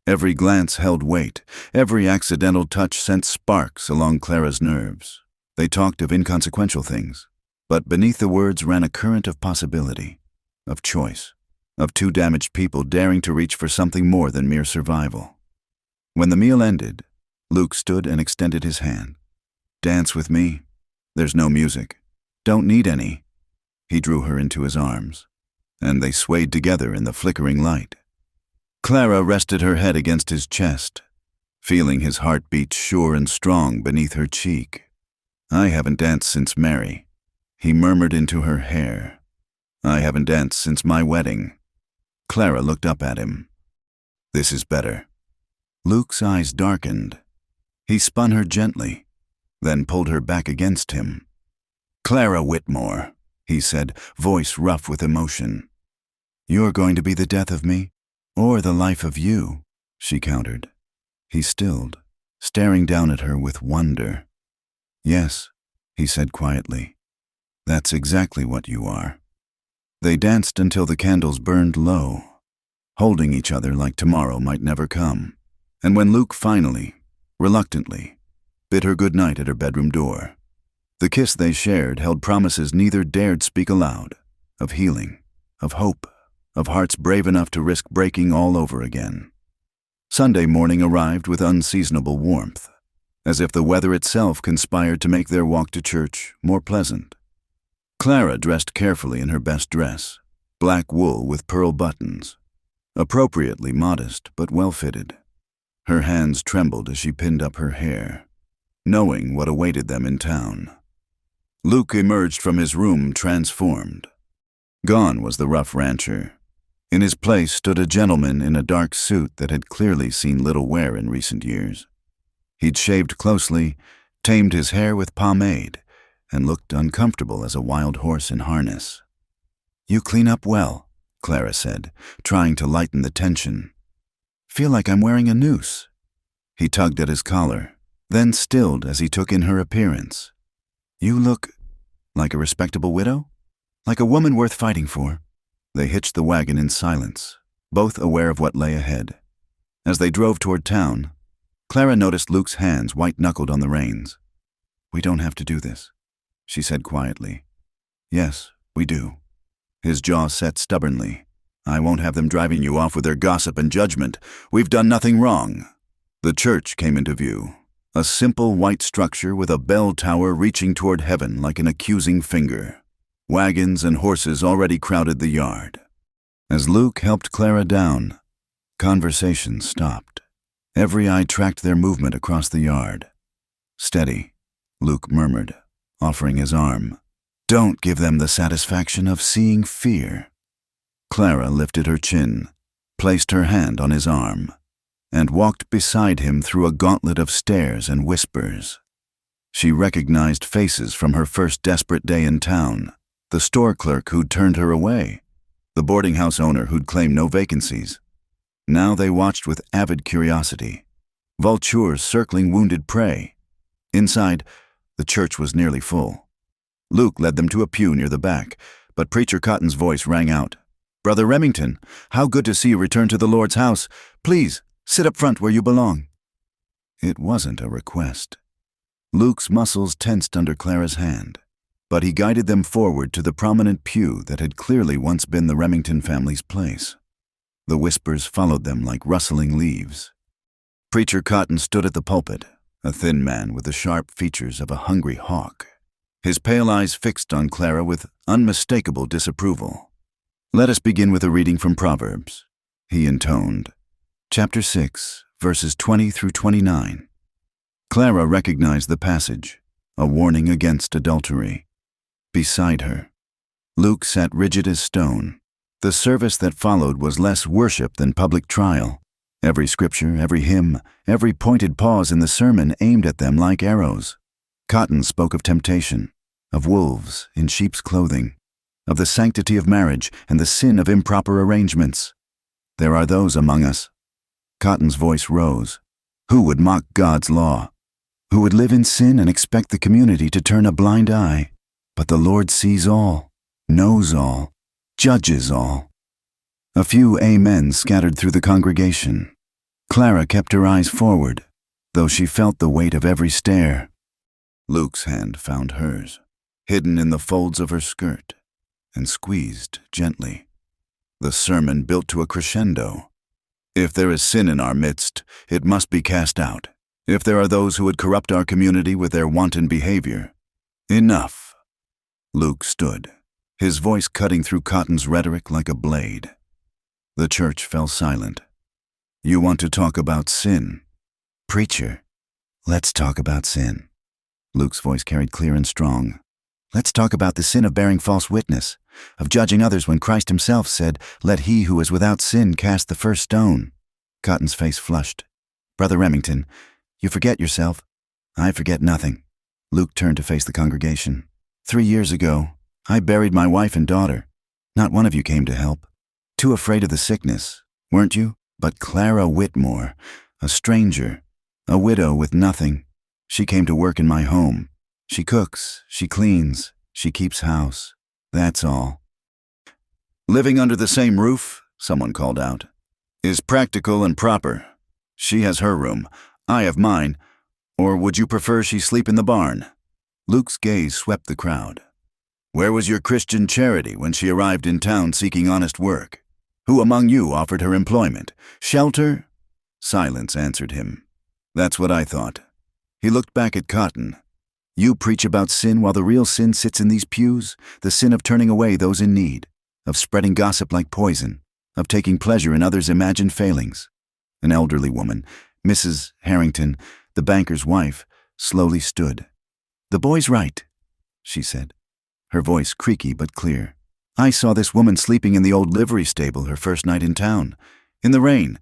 Every glance held weight, every accidental touch sent sparks along Clara's nerves. They talked of inconsequential things, but beneath the words ran a current of possibility, of choice, of two damaged people daring to reach for something more than mere survival. When the meal ended, Luke stood and extended his hand. Dance with me. There's no music. Don't need any. He drew her into his arms, and they swayed together in the flickering light. Clara rested her head against his chest, feeling his heartbeat sure and strong beneath her cheek. I haven't danced since Mary, he murmured into her hair. I haven't danced since my wedding. Clara looked up at him. This is better. Luke's eyes darkened. He spun her gently, then pulled her back against him. Clara Whitmore, he said, voice rough with emotion. You're going to be the death of me, or the life of you, she countered. He stilled, staring down at her with wonder. Yes, he said quietly. That's exactly what you are. They danced until the candles burned low, holding each other like tomorrow might never come. And when Luke finally, reluctantly, bid her good night at her bedroom door, the kiss they shared held promises neither dared speak aloud, of healing, of hope, of hearts brave enough to risk breaking all over again. Sunday morning arrived with unseasonable warmth, as if the weather itself conspired to make their walk to church more pleasant. Clara dressed carefully in her best dress, black wool with pearl buttons, appropriately modest but well-fitted. Her hands trembled as she pinned up her hair, knowing what awaited them in town. Luke emerged from his room transformed. Gone was the rough rancher. In his place stood a gentleman in a dark suit that had clearly seen little wear in recent years. He'd shaved closely, tamed his hair with pomade, and looked uncomfortable as a wild horse in harness. You clean up well, Clara said, trying to lighten the tension. Feel like I'm wearing a noose. He tugged at his collar, then stilled as he took in her appearance. You look like a respectable widow? Like a woman worth fighting for. They hitched the wagon in silence, both aware of what lay ahead. As they drove toward town, Clara noticed Luke's hands white-knuckled on the reins. We don't have to do this, she said quietly. Yes, we do. His jaw set stubbornly. I won't have them driving you off with their gossip and judgment. We've done nothing wrong. The church came into view, a simple white structure with a bell tower reaching toward heaven like an accusing finger. Wagons and horses already crowded the yard. As Luke helped Clara down, conversation stopped. Every eye tracked their movement across the yard. Steady, Luke murmured. offering his arm. "Don't give them the satisfaction of seeing fear." Clara lifted her chin, placed her hand on his arm, and walked beside him through a gauntlet of stares and whispers. She recognized faces from her first desperate day in town, the store clerk who'd turned her away, the boarding house owner who'd claimed no vacancies. Now they watched with avid curiosity, vultures circling wounded prey. Inside, the church was nearly full. Luke led them to a pew near the back, but Preacher Cotton's voice rang out. "Brother Remington, how good to see you return to the Lord's house. Please, sit up front where you belong." It wasn't a request. Luke's muscles tensed under Clara's hand, but he guided them forward to the prominent pew that had clearly once been the Remington family's place. The whispers followed them like rustling leaves. Preacher Cotton stood at the pulpit, a thin man with the sharp features of a hungry hawk, his pale eyes fixed on Clara with unmistakable disapproval. "Let us begin with a reading from Proverbs," he intoned. Chapter 6, verses 20 through 29. Clara recognized the passage, a warning against adultery. Beside her, Luke sat rigid as stone. The service that followed was less worship than public trial. Every scripture, every hymn, every pointed pause in the sermon aimed at them like arrows. Cotton spoke of temptation, of wolves in sheep's clothing, of the sanctity of marriage and the sin of improper arrangements. "There are those among us." Cotton's voice rose. "Who would mock God's law? Who would live in sin and expect the community to turn a blind eye? But the Lord sees all, knows all, judges all." A few amens scattered through the congregation. Clara kept her eyes forward, though she felt the weight of every stare. Luke's hand found hers, hidden in the folds of her skirt, and squeezed gently. The sermon built to a crescendo. "If there is sin in our midst, it must be cast out. If there are those who would corrupt our community with their wanton behavior, enough." Luke stood, his voice cutting through Cotton's rhetoric like a blade. The church fell silent. "You want to talk about sin?" "Preacher, let's talk about sin." Luke's voice carried clear and strong. "Let's talk about the sin of bearing false witness, of judging others when Christ himself said, 'Let he who is without sin cast the first stone.'" Cotton's face flushed. "Brother Remington, you forget yourself." "I forget nothing." Luke turned to face the congregation. 3 years ago, I buried my wife and daughter. Not one of you came to help. Too afraid of the sickness, weren't you? But Clara Whitmore, a stranger, a widow with nothing, she came to work in my home. She cooks, she cleans, she keeps house. That's all. "Living under the same roof," someone called out, "is practical and proper. She has her room, I have mine. Or would you prefer she sleep in the barn?" Luke's gaze swept the crowd. "Where was your Christian charity when she arrived in town seeking honest work? Who among you offered her employment? Shelter?" Silence answered him. "That's what I thought." He looked back at Cotton. "You preach about sin while the real sin sits in these pews, the sin of turning away those in need, of spreading gossip like poison, of taking pleasure in others' imagined failings." An elderly woman, Mrs. Harrington, the banker's wife, slowly stood. "The boy's right," she said, her voice creaky but clear. "I saw this woman sleeping in the old livery stable her first night in town, in the rain.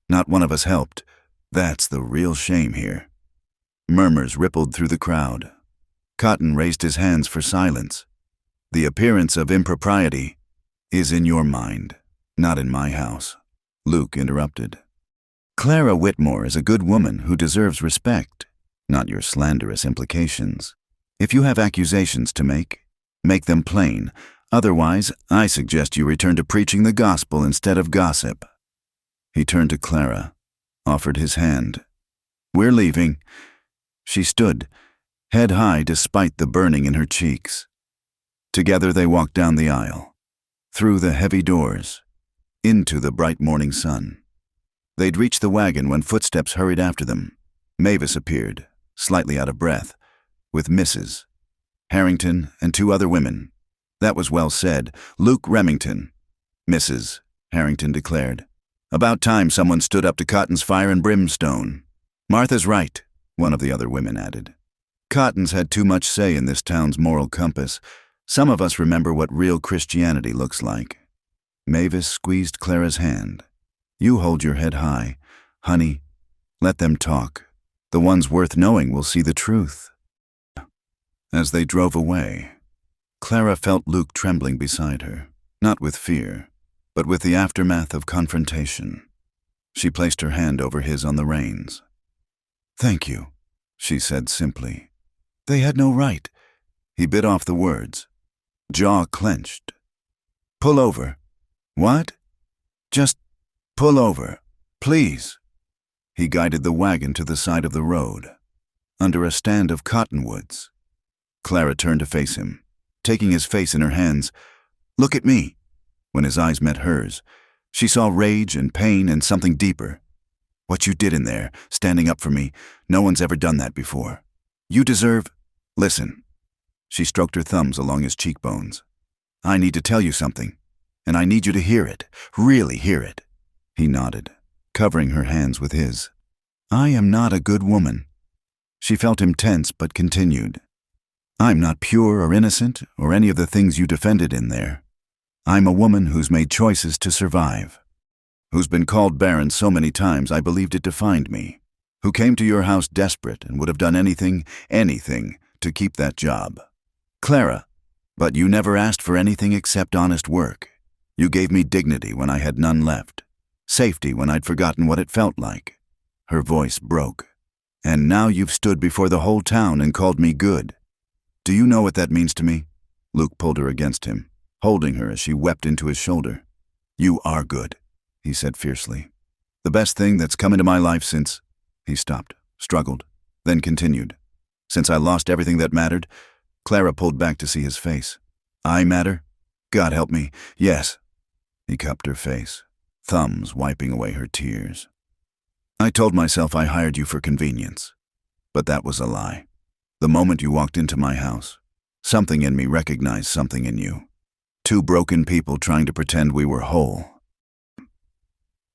Not one of us helped. That's the real shame here." Murmurs rippled through the crowd. Cotton raised his hands for silence. "The appearance of impropriety is in your mind, not in my house." Luke interrupted. "Clara Whitmore is a good woman who deserves respect, not your slanderous implications. If you have accusations to make them plain. Otherwise, I suggest you return to preaching the gospel instead of gossip." He turned to Clara, offered his hand. "We're leaving." She stood, head high despite the burning in her cheeks. Together they walked down the aisle, through the heavy doors, into the bright morning sun. They'd reached the wagon when footsteps hurried after them. Mavis appeared, slightly out of breath, with Mrs. Harrington and 2 other women. "That was well said. Luke Remington," Mrs. Harrington declared. "About time someone stood up to Cotton's fire and brimstone." "Martha's right," one of the other women added. Cottons had too much say in this town's moral compass. Some of us remember what real Christianity looks like. Mavis squeezed Clara's hand. You hold your head high. Honey, let them talk. The ones worth knowing will see the truth. As they drove away, Clara felt Luke trembling beside her, not with fear, but with the aftermath of confrontation. She placed her hand over his on the reins. Thank you, she said simply. They had no right. He bit off the words. Jaw clenched. Pull over. What? Just pull over, please. He guided the wagon to the side of the road, under a stand of cottonwoods. Clara turned to face him, taking his face in her hands. Look at me. When his eyes met hers, she saw rage and pain and something deeper. What you did in there, standing up for me, no one's ever done that before. You deserve... Listen. She stroked her thumbs along his cheekbones. I need to tell you something, and I need you to hear it, really hear it. He nodded, covering her hands with his. I am not a good woman. She felt him tense but continued. I'm not pure or innocent or any of the things you defended in there. I'm a woman who's made choices to survive, who's been called Barren so many times I believed it defined me, who came to your house desperate and would have done anything, to keep that job. Clara, but you never asked for anything except honest work. You gave me dignity when I had none left, safety when I'd forgotten what it felt like. Her voice broke. And now you've stood before the whole town and called me good. Do you know what that means to me? Luke pulled her against him, holding her as she wept into his shoulder. You are good, he said fiercely. The best thing that's come into my life since... He stopped, struggled, then continued. Since I lost everything that mattered. Clara pulled back to see his face. I matter? God help me, yes. He cupped her face, thumbs wiping away her tears. I told myself I hired you for convenience, but that was a lie. The moment you walked into my house, something in me recognized something in you. Two broken people trying to pretend we were whole.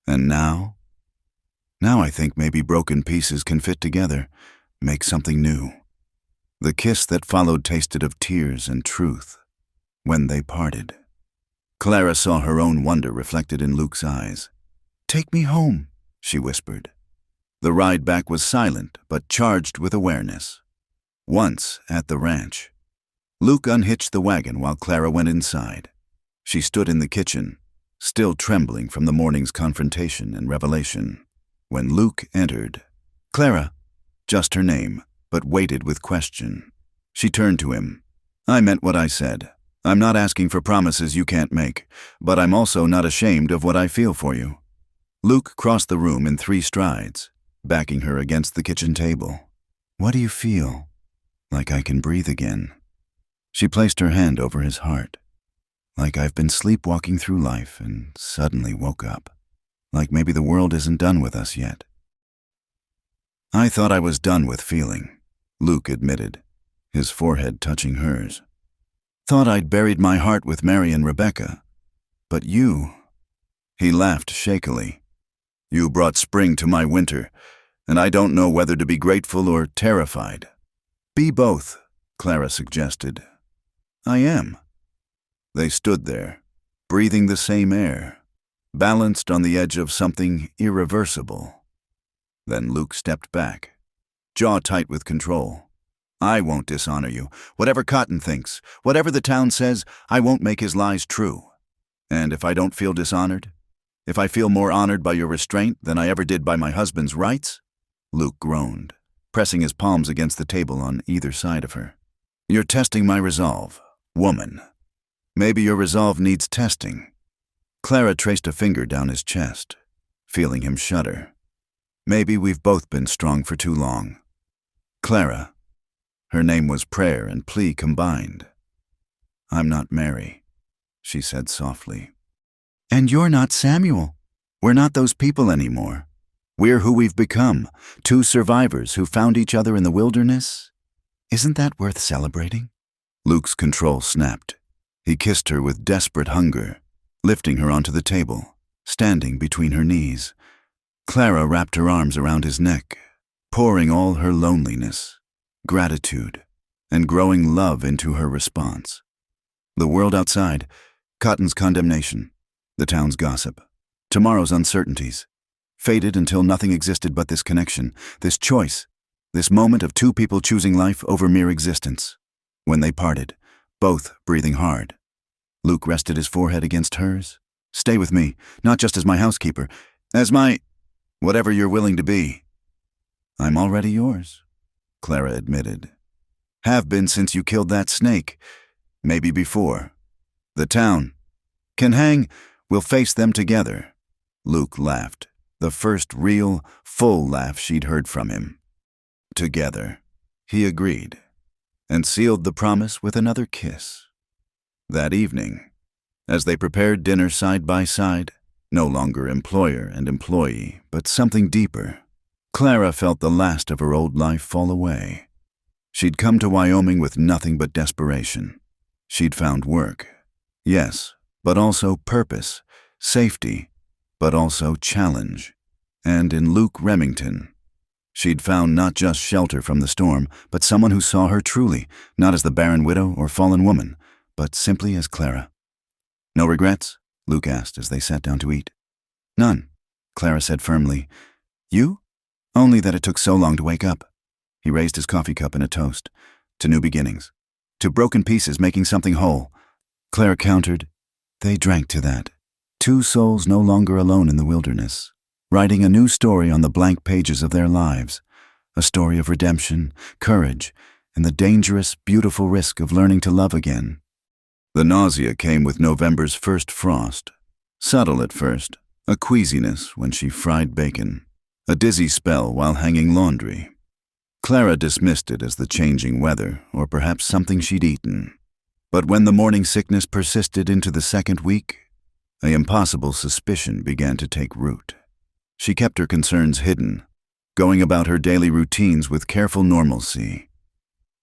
And now? Now I think maybe broken pieces can fit together, make something new. The kiss that followed tasted of tears and truth when they parted. Clara saw her own wonder reflected in Luke's eyes. Take me home, she whispered. The ride back was silent but charged with awareness. Once, at the ranch, Luke unhitched the wagon while Clara went inside. She stood in the kitchen, still trembling from the morning's confrontation and revelation. When Luke entered, Clara, just her name, but waited with question. She turned to him. I meant what I said. I'm not asking for promises you can't make, but I'm also not ashamed of what I feel for you. Luke crossed the room in 3 strides, backing her against the kitchen table. What do you feel? Like I can breathe again. She placed her hand over his heart. Like I've been sleepwalking through life and suddenly woke up. Like maybe the world isn't done with us yet. I thought I was done with feeling, Luke admitted, his forehead touching hers. Thought I'd buried my heart with Mary and Rebecca. But you... He laughed shakily. You brought spring to my winter, and I don't know whether to be grateful or terrified. Be both, Clara suggested. I am. They stood there, breathing the same air, balanced on the edge of something irreversible. Then Luke stepped back, jaw tight with control. I won't dishonor you. Whatever Cotton thinks, whatever the town says, I won't make his lies true. And if I don't feel dishonored, if I feel more honored by your restraint than I ever did by my husband's rights, Luke groaned, pressing his palms against the table on either side of her. You're testing my resolve, woman. Maybe your resolve needs testing. Clara traced a finger down his chest, feeling him shudder. Maybe we've both been strong for too long. Clara. Her name was prayer and plea combined. I'm not Mary, she said softly. And you're not Samuel. We're not those people anymore. We're who we've become, 2 survivors who found each other in the wilderness. Isn't that worth celebrating? Luke's control snapped. He kissed her with desperate hunger, lifting her onto the table, standing between her knees. Clara wrapped her arms around his neck, pouring all her loneliness, gratitude, and growing love into her response. The world outside, Cotton's condemnation, the town's gossip, tomorrow's uncertainties, faded until nothing existed but this connection, this choice, this moment of two people choosing life over mere existence. When they parted, both breathing hard, Luke rested his forehead against hers. "Stay with me, not just as my housekeeper, as my... whatever you're willing to be." "I'm already yours," Clara admitted. "Have been since you killed that snake. Maybe before. The town can hang. We'll face them together." Luke laughed, the first real, full laugh she'd heard from him. "Together," he agreed, and sealed the promise with another kiss. That evening, as they prepared dinner side by side, no longer employer and employee, but something deeper, Clara felt the last of her old life fall away. She'd come to Wyoming with nothing but desperation. She'd found work, yes, but also purpose, safety, but also challenge. And in Luke Remington, she'd found not just shelter from the storm, but someone who saw her truly, not as the barren widow or fallen woman, but simply as Clara. "No regrets?" Luke asked as they sat down to eat. "None," Clara said firmly. "You?" "Only that it took so long to wake up." He raised his coffee cup in a toast. "To new beginnings. To broken pieces making something whole." Clara countered. They drank to that. Two souls no longer alone in the wilderness, writing a new story on the blank pages of their lives. A story of redemption, courage, and the dangerous, beautiful risk of learning to love again. The nausea came with November's first frost. Subtle at first, a queasiness when she fried bacon, a dizzy spell while hanging laundry. Clara dismissed it as the changing weather, or perhaps something she'd eaten. But when the morning sickness persisted into the second week, an impossible suspicion began to take root. She kept her concerns hidden, going about her daily routines with careful normalcy.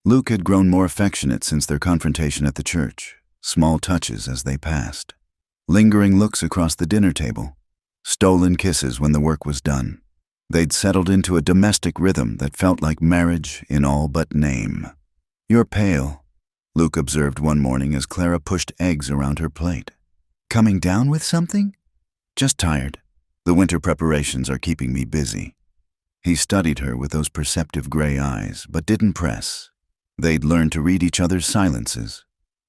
Luke had grown more affectionate since their confrontation at the church, small touches as they passed, lingering looks across the dinner table, stolen kisses when the work was done. They'd settled into a domestic rhythm that felt like marriage in all but name. "You're pale," Luke observed one morning as Clara pushed eggs around her plate. "Coming down with something?" "Just tired. The winter preparations are keeping me busy." He studied her with those perceptive gray eyes, but didn't press. They'd learned to read each other's silences,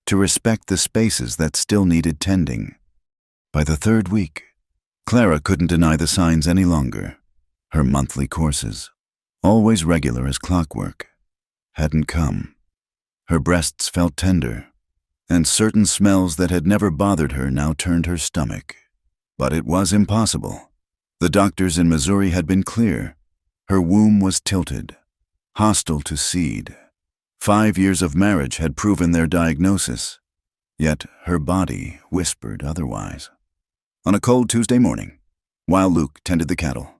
to respect the spaces that still needed tending. By the third week, Clara couldn't deny the signs any longer. Her monthly courses, always regular as clockwork, hadn't come. Her breasts felt tender, and certain smells that had never bothered her now turned her stomach. But it was impossible. The doctors in Missouri had been clear. Her womb was tilted, hostile to seed. 5 years of marriage had proven their diagnosis, yet her body whispered otherwise. On a cold Tuesday morning, while Luke tended the cattle,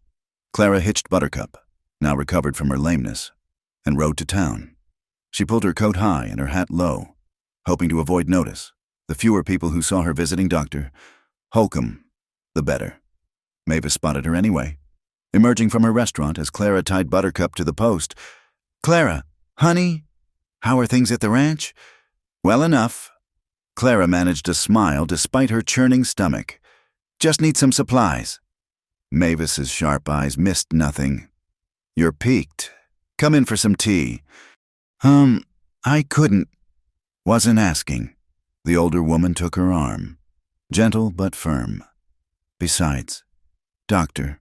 Clara hitched Buttercup, now recovered from her lameness, and rode to town. She pulled her coat high and her hat low, hoping to avoid notice. The fewer people who saw her visiting Dr. Holcomb, the better. Mavis spotted her anyway, emerging from her restaurant as Clara tied Buttercup to the post. "Clara, honey, how are things at the ranch?" "Well enough." Clara managed a smile despite her churning stomach. "Just need some supplies." Mavis's sharp eyes missed nothing. "You're peaked. Come in for some tea." I couldn't. Wasn't asking." The older woman took her arm, gentle but firm. "Besides, Doctor,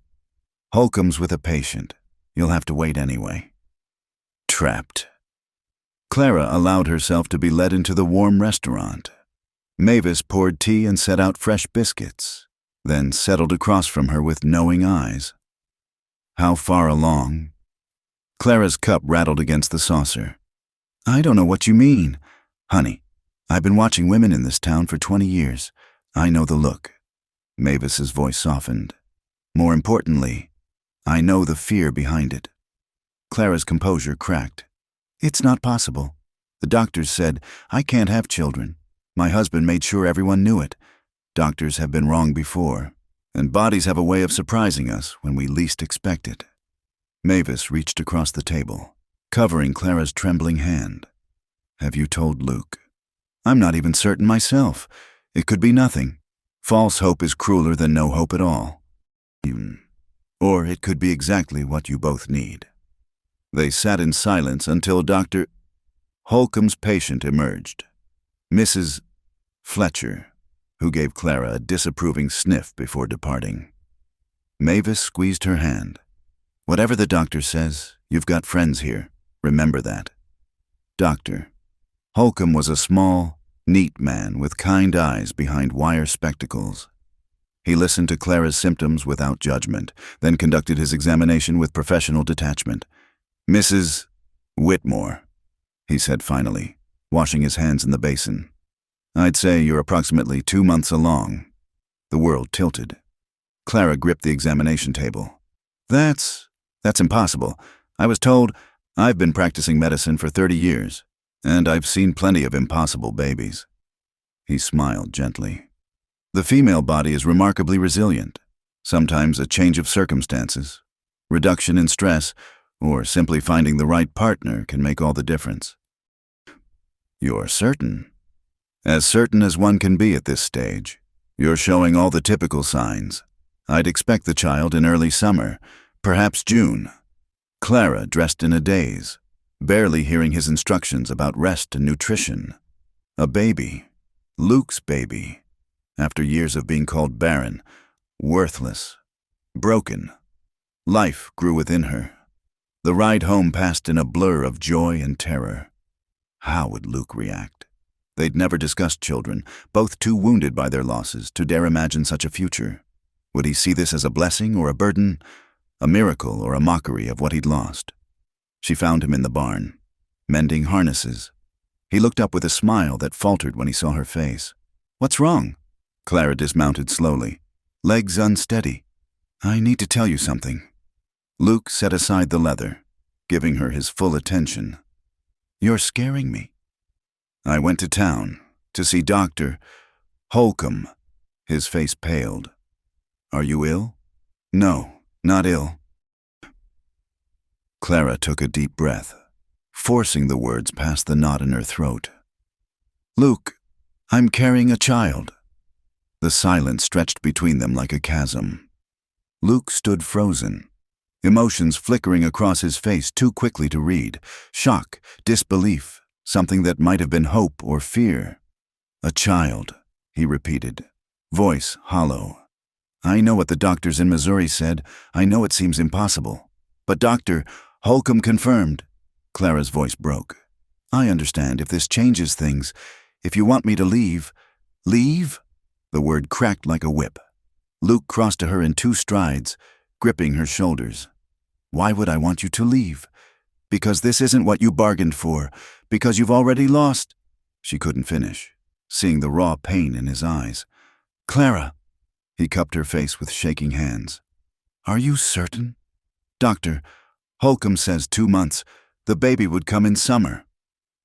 Holcomb's with a patient. You'll have to wait anyway." Trapped. Clara allowed herself to be led into the warm restaurant. Mavis poured tea and set out fresh biscuits, then settled across from her with knowing eyes. "How far along?" Clara's cup rattled against the saucer. "I don't know what you mean. Honey, I've been watching women in this town for 20 years. I know the look." Mavis's voice softened. "More importantly, I know the fear behind it." Clara's composure cracked. "It's not possible. The doctors said I can't have children. My husband made sure everyone knew it. Doctors have been wrong before, and bodies have a way of surprising us when we least expect it." Mavis reached across the table, covering Clara's trembling hand. "Have you told Luke?" "I'm not even certain myself. It could be nothing. False hope is crueler than no hope at all. Or it could be exactly what you both need." They sat in silence until Dr. Holcomb's patient emerged, Mrs. Fletcher, who gave Clara a disapproving sniff before departing. Mavis squeezed her hand. "Whatever the doctor says, you've got friends here. Remember that." Dr. Holcomb was a small, neat man with kind eyes behind wire spectacles. He listened to Clara's symptoms without judgment, then conducted his examination with professional detachment. "Mrs. Whitmore," he said finally, washing his hands in the basin. "I'd say you're approximately 2 months along." The world tilted. Clara gripped the examination table. That's impossible. I was told I've been practicing medicine for 30 years, and I've seen plenty of impossible babies." He smiled gently. "The female body is remarkably resilient. Sometimes a change of circumstances, reduction in stress, or simply finding the right partner can make all the difference." "You're certain?" "As certain as one can be at this stage. You're showing all the typical signs. I'd expect the child in early summer, perhaps June." Clara dressed in a daze, barely hearing his instructions about rest and nutrition. A baby, Luke's baby, after years of being called barren, worthless, broken. Life grew within her. The ride home passed in a blur of joy and terror. How would Luke react? They'd never discussed children, both too wounded by their losses to dare imagine such a future. Would he see this as a blessing or a burden, a miracle or a mockery of what he'd lost? She found him in the barn, mending harnesses. He looked up with a smile that faltered when he saw her face. "What's wrong?" Clara dismounted slowly, legs unsteady. "I need to tell you something." Luke set aside the leather, giving her his full attention. "You're scaring me." "I went to town to see Dr. Holcomb." His face paled. "Are you ill?" "No, not ill." Clara took a deep breath, forcing the words past the knot in her throat. "Luke, I'm carrying a child." The silence stretched between them like a chasm. Luke stood frozen, emotions flickering across his face too quickly to read. Shock, disbelief, something that might have been hope or fear. "A child," he repeated, voice hollow. "I know what the doctors in Missouri said. I know it seems impossible. But Dr. Holcomb confirmed." Clara's voice broke. "I understand if this changes things. If you want me to leave." "Leave?" The word cracked like a whip. Luke crossed to her in 2 strides, gripping her shoulders. "Why would I want you to leave? Because this isn't what you bargained for. Because you've already lost." She couldn't finish, seeing the raw pain in his eyes. "Clara." He cupped her face with shaking hands. "Are you certain?" "Dr. Holcomb says 2 months. The baby would come in summer."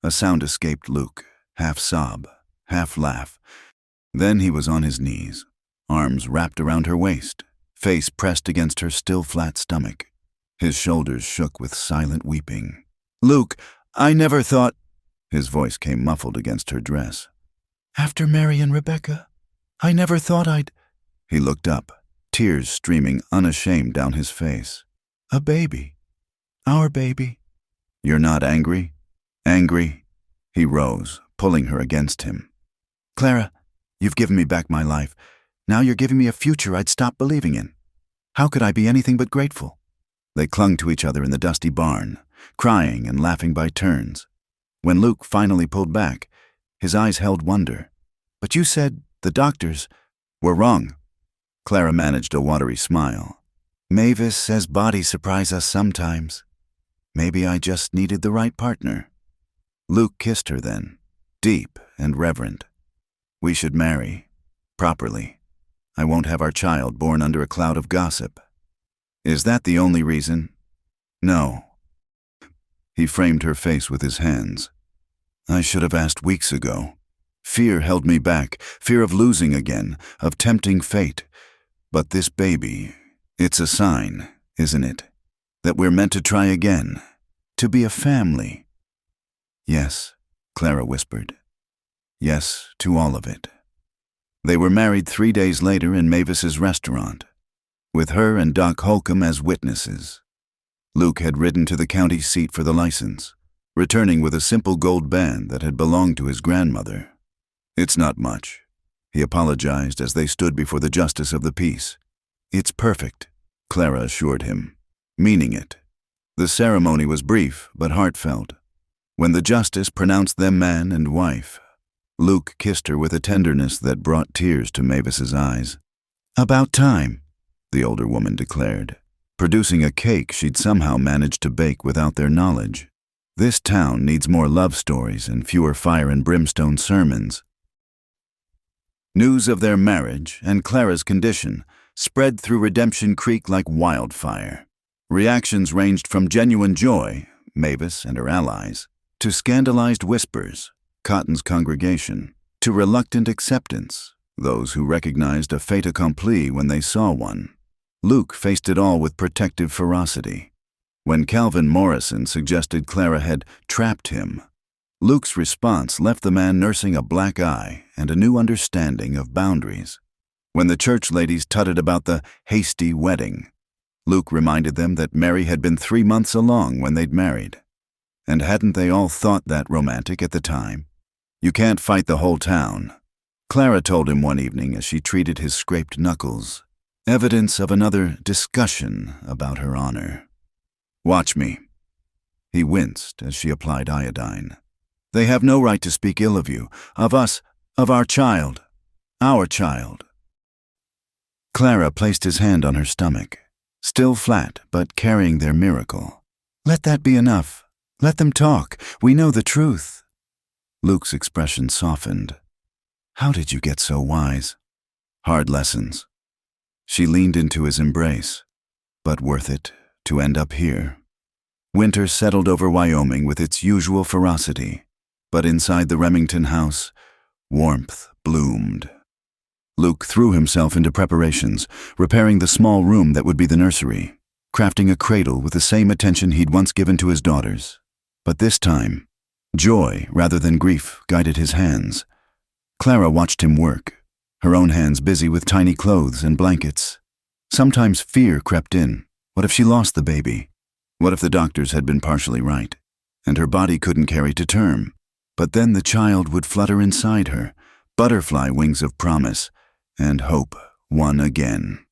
A sound escaped Luke, half sob, half laugh. Then he was on his knees, arms wrapped around her waist, face pressed against her still flat stomach. His shoulders shook with silent weeping. "Luke, I never thought—" His voice came muffled against her dress. "After Mary and Rebecca, I never thought I'd—" He looked up, tears streaming unashamed down his face. "A baby. Our baby." "You're not angry?" "Angry?" He rose, pulling her against him. "Clara, you've given me back my life. Now you're giving me a future I'd stopped believing in. How could I be anything but grateful?" They clung to each other in the dusty barn, crying and laughing by turns. When Luke finally pulled back, his eyes held wonder. "But you said the doctors were wrong." Clara managed a watery smile. "Mavis says bodies surprise us sometimes. Maybe I just needed the right partner." Luke kissed her then, deep and reverent. "We should marry, properly. I won't have our child born under a cloud of gossip." "Is that the only reason?" "No." He framed her face with his hands. "I should have asked weeks ago. Fear held me back, fear of losing again, of tempting fate. But this baby, it's a sign, isn't it? That we're meant to try again, To be a family. Yes, Clara whispered. Yes, to all of it. They were married 3 days later in Mavis's restaurant, with her and Doc Holcomb as witnesses. Luke had ridden to the county seat for the license, returning with a simple gold band that had belonged to his grandmother. It's not much, he apologized as they stood before the justice of the peace. It's perfect, Clara assured him, meaning it. The ceremony was brief but heartfelt. When the justice pronounced them man and wife, Luke kissed her with a tenderness that brought tears to Mavis's eyes. About time, the older woman declared, producing a cake she'd somehow managed to bake without their knowledge. This town needs more love stories and fewer fire and brimstone sermons. News of their marriage and Clara's condition spread through Redemption Creek like wildfire. Reactions ranged from genuine joy, Mavis and her allies, to scandalized whispers, Cotton's congregation, to reluctant acceptance, those who recognized a fait accompli when they saw one. Luke faced it all with protective ferocity. When Calvin Morrison suggested Clara had trapped him, Luke's response left the man nursing a black eye and a new understanding of boundaries. When the church ladies tutted about the hasty wedding, Luke reminded them that Mary had been 3 months along when they'd married. And hadn't they all thought that romantic at the time? You can't fight the whole town, Clara told him one evening as she treated his scraped knuckles, evidence of another discussion about her honor. Watch me. He winced as she applied iodine. They have no right to speak ill of you, of us, of our child. Our child. Clara placed his hand on her stomach, still flat but carrying their miracle. Let that be enough. Let them talk. We know the truth. Luke's expression softened. How did you get so wise? Hard lessons. She leaned into his embrace, but worth it to end up here. Winter settled over Wyoming with its usual ferocity, but inside the Remington house, warmth bloomed. Luke threw himself into preparations, repairing the small room that would be the nursery, crafting a cradle with the same attention he'd once given to his daughters. But this time, joy rather than grief guided his hands. Clara watched him work, her own hands busy with tiny clothes and blankets. Sometimes fear crept in. What if she lost the baby? What if the doctors had been partially right, and her body couldn't carry to term? But then the child would flutter inside her, butterfly wings of promise, and hope won again.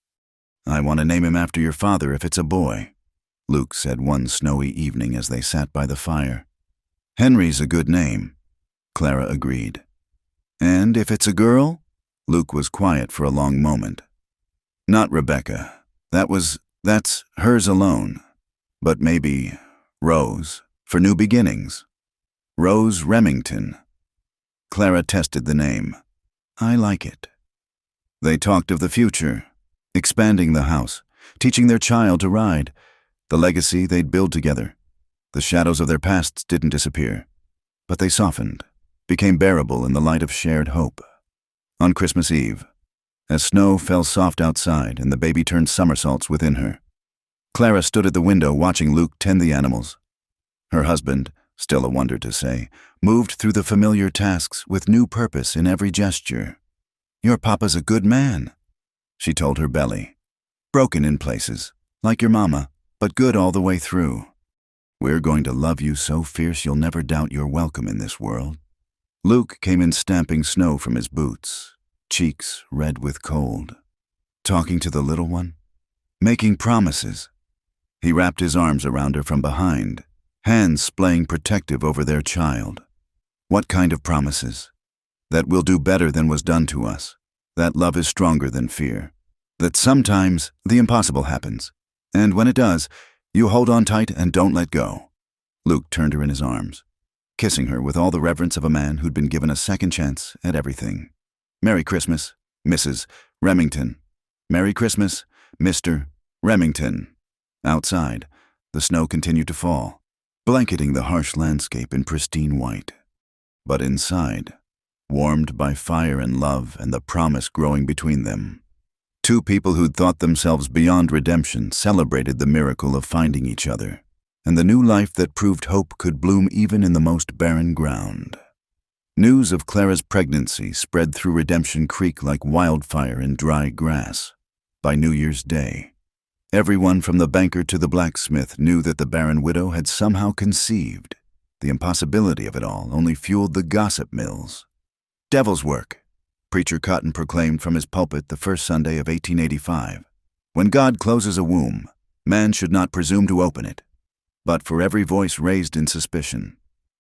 I want to name him after your father if it's a boy, Luke said one snowy evening as they sat by the fire. Henry's a good name, Clara agreed. And if it's a girl? Luke was quiet for a long moment. Not Rebecca. That's hers alone. But maybe Rose, for new beginnings. Rose Remington. Clara tested the name. I like it. They talked of the future, expanding the house, teaching their child to ride, the legacy they'd build together. The shadows of their pasts didn't disappear, but they softened, became bearable in the light of shared hope. On Christmas Eve, as snow fell soft outside and the baby turned somersaults within her, Clara stood at the window watching Luke tend the animals. Her husband, still a wonder to say, moved through the familiar tasks with new purpose in every gesture. Your papa's a good man, she told her belly. Broken in places, like your mama, but good all the way through. We're going to love you so fierce you'll never doubt you're welcome in this world. Luke came in stamping snow from his boots, cheeks red with cold. Talking to the little one? Making promises. He wrapped his arms around her from behind, hands splaying protective over their child. What kind of promises? That we'll do better than was done to us. That love is stronger than fear. That sometimes the impossible happens. And when it does, you hold on tight and don't let go. Luke turned her in his arms, kissing her with all the reverence of a man who'd been given a second chance at everything. Merry Christmas, Mrs. Remington. Merry Christmas, Mr. Remington. Outside, the snow continued to fall, blanketing the harsh landscape in pristine white. But inside, warmed by fire and love and the promise growing between them, two people who'd thought themselves beyond redemption celebrated the miracle of finding each other. and the new life that proved hope could bloom even in the most barren ground. News of Clara's pregnancy spread through Redemption Creek like wildfire in dry grass. By New Year's Day, everyone from the banker to the blacksmith knew that the barren widow had somehow conceived. The impossibility of it all only fueled the gossip mills. "Devil's work," Preacher Cotton proclaimed from his pulpit the first Sunday of 1885. "When God closes a womb, man should not presume to open it." But for every voice raised in suspicion,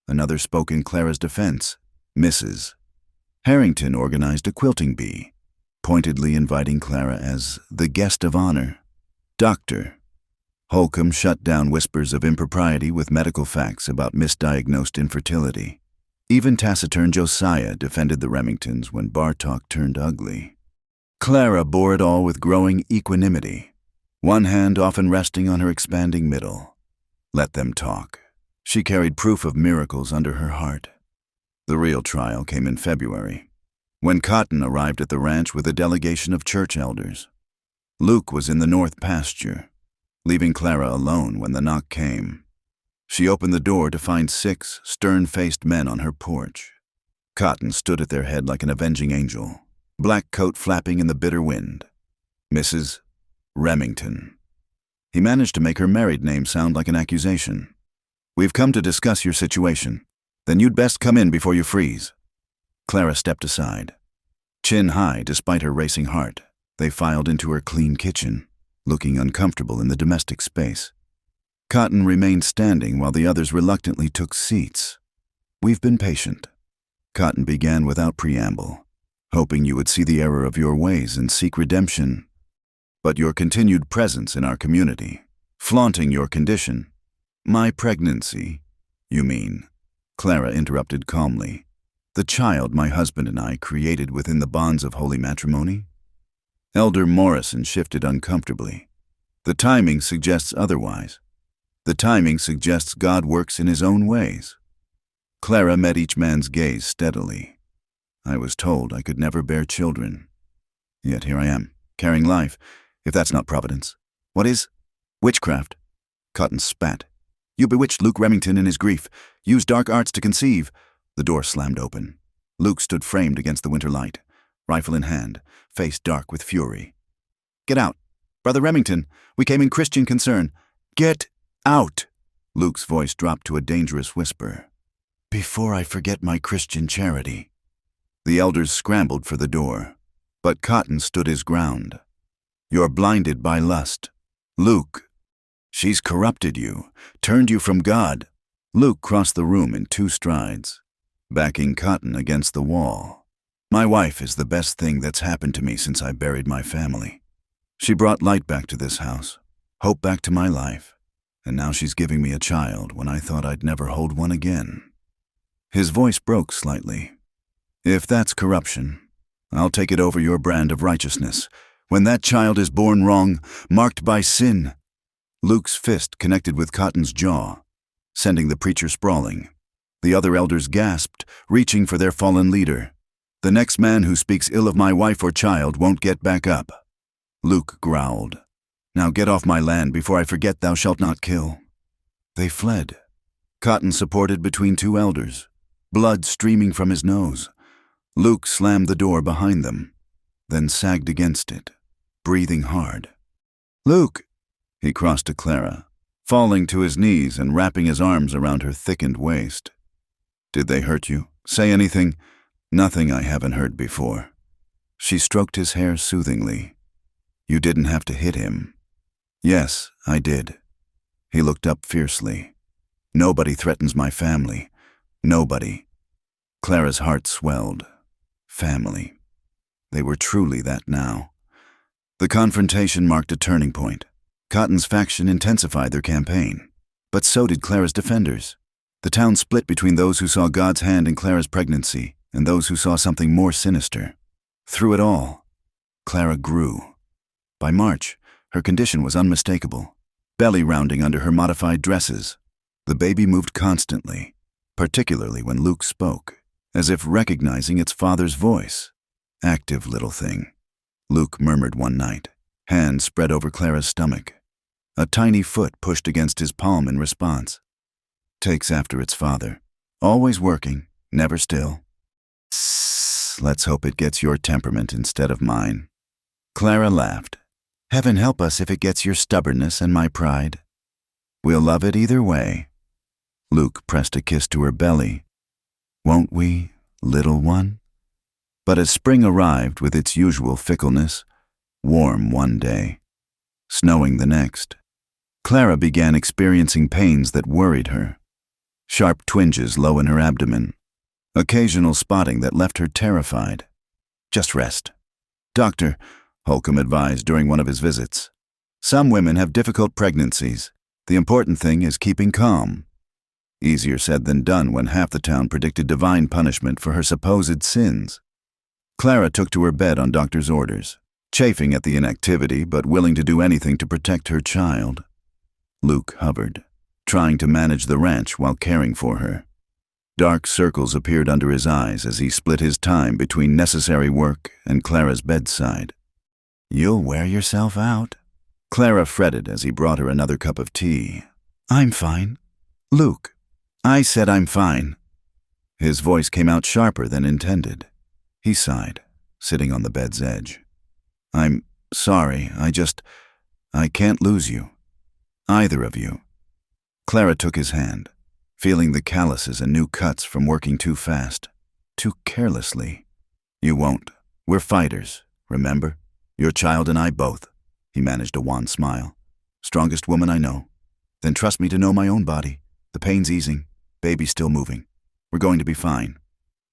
another spoke in Clara's defense. Mrs. Harrington organized a quilting bee, pointedly inviting Clara as the guest of honor. Dr. Holcomb shut down whispers of impropriety with medical facts about misdiagnosed infertility. Even taciturn Josiah defended the Remingtons when bar talk turned ugly. Clara bore it all with growing equanimity, one hand often resting on her expanding middle. Let them talk. She carried proof of miracles under her heart. The real trial came in February, when Cotton arrived at the ranch with a delegation of church elders. Luke was in the north pasture, leaving Clara alone when the knock came. She opened the door to find 6 stern-faced men on her porch. Cotton stood at their head like an avenging angel, black coat flapping in the bitter wind. Mrs. Remington. He managed to make her married name sound like an accusation. "We've come to discuss your situation. Then you'd best come in before you freeze." Clara stepped aside. Chin high despite her racing heart, they filed into her clean kitchen, looking uncomfortable in the domestic space. Cotton remained standing while the others reluctantly took seats. "We've been patient," Cotton began without preamble, "hoping you would see the error of your ways and seek redemption. But your continued presence in our community, flaunting your condition—" "My pregnancy, you mean?" Clara interrupted calmly. "The child my husband and I created within the bonds of holy matrimony?" Elder Morrison shifted uncomfortably. "The timing suggests otherwise. The timing suggests God works in his own ways." Clara met each man's gaze steadily. "I was told I could never bear children. Yet here I am, carrying life. If that's not providence, what is? Witchcraft." Cotton spat. "You bewitched Luke Remington in his grief, used dark arts to conceive." The door slammed open. Luke stood framed against the winter light, rifle in hand, face dark with fury. "Get out. Brother Remington, we came in Christian concern." "Get out!" Luke's voice dropped to a dangerous whisper. "Before I forget my Christian charity." The elders scrambled for the door, but Cotton stood his ground. "You're blinded by lust. Luke, she's corrupted you, turned you from God." Luke crossed the room in 2 strides, backing Cotton against the wall. "My wife is the best thing that's happened to me since I buried my family. She brought light back to this house, hope back to my life, and now she's giving me a child when I thought I'd never hold one again." His voice broke slightly. "If that's corruption, I'll take it over your brand of righteousness. When that child is born wrong, marked by sin." Luke's fist connected with Cotton's jaw, sending the preacher sprawling. The other elders gasped, reaching for their fallen leader. "The next man who speaks ill of my wife or child won't get back up." Luke growled. "Now get off my land before I forget thou shalt not kill." They fled. Cotton supported between 2 elders, blood streaming from his nose. Luke slammed the door behind them, then sagged against it, breathing hard. "Luke!" He crossed to Clara, falling to his knees and wrapping his arms around her thickened waist. "Did they hurt you? Say anything?" "Nothing I haven't heard before." She stroked his hair soothingly. "You didn't have to hit him." "Yes, I did." He looked up fiercely. "Nobody threatens my family. Nobody." Clara's heart swelled. Family. They were truly that now. The confrontation marked a turning point. Cotton's faction intensified their campaign, but so did Clara's defenders. The town split between those who saw God's hand in Clara's pregnancy and those who saw something more sinister. Through it all, Clara grew. By March, her condition was unmistakable, belly rounding under her modified dresses. The baby moved constantly, particularly when Luke spoke, as if recognizing its father's voice. "Active little thing," Luke murmured one night, hands spread over Clara's stomach. A tiny foot pushed against his palm in response. Takes after its father. Always working, never still. Let's hope it gets your temperament instead of mine. Clara laughed. Heaven help us if it gets your stubbornness and my pride. We'll love it either way. Luke pressed a kiss to her belly. Won't we, little one? But as spring arrived with its usual fickleness, warm one day, snowing the next, Clara began experiencing pains that worried her. Sharp twinges low in her abdomen, occasional spotting that left her terrified. Just rest. Doctor, Holcomb advised during one of his visits. Some women have difficult pregnancies. The important thing is keeping calm. Easier said than done when half the town predicted divine punishment for her supposed sins. Clara took to her bed on doctor's orders, chafing at the inactivity but willing to do anything to protect her child. Luke hovered, trying to manage the ranch while caring for her. Dark circles appeared under his eyes as he split his time between necessary work and Clara's bedside. You'll wear yourself out. Clara fretted as he brought her another cup of tea. I'm fine. Luke, I said I'm fine. His voice came out sharper than intended. He sighed, sitting on the bed's edge. I'm sorry, I can't lose you. Either of you. Clara took his hand, feeling the calluses and new cuts from working too fast, too carelessly. You won't. We're fighters, remember? Your child and I both. He managed a wan smile. Strongest woman I know. Then trust me to know my own body. The pain's easing. Baby's still moving. We're going to be fine.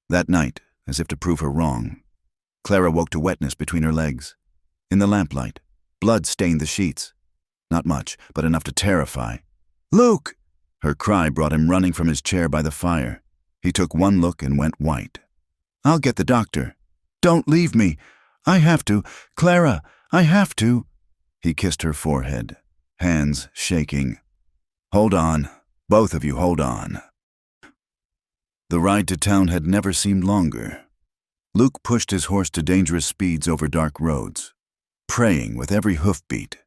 That night, as if to prove her wrong, Clara woke to wetness between her legs. In the lamplight, blood stained the sheets. Not much, but enough to terrify. Luke! Her cry brought him running from his chair by the fire. He took one look and went white. I'll get the doctor. Don't leave me. I have to. Clara, I have to. He kissed her forehead, hands shaking. Hold on. Both of you hold on. The ride to town had never seemed longer. Luke pushed his horse to dangerous speeds over dark roads, praying with every hoofbeat.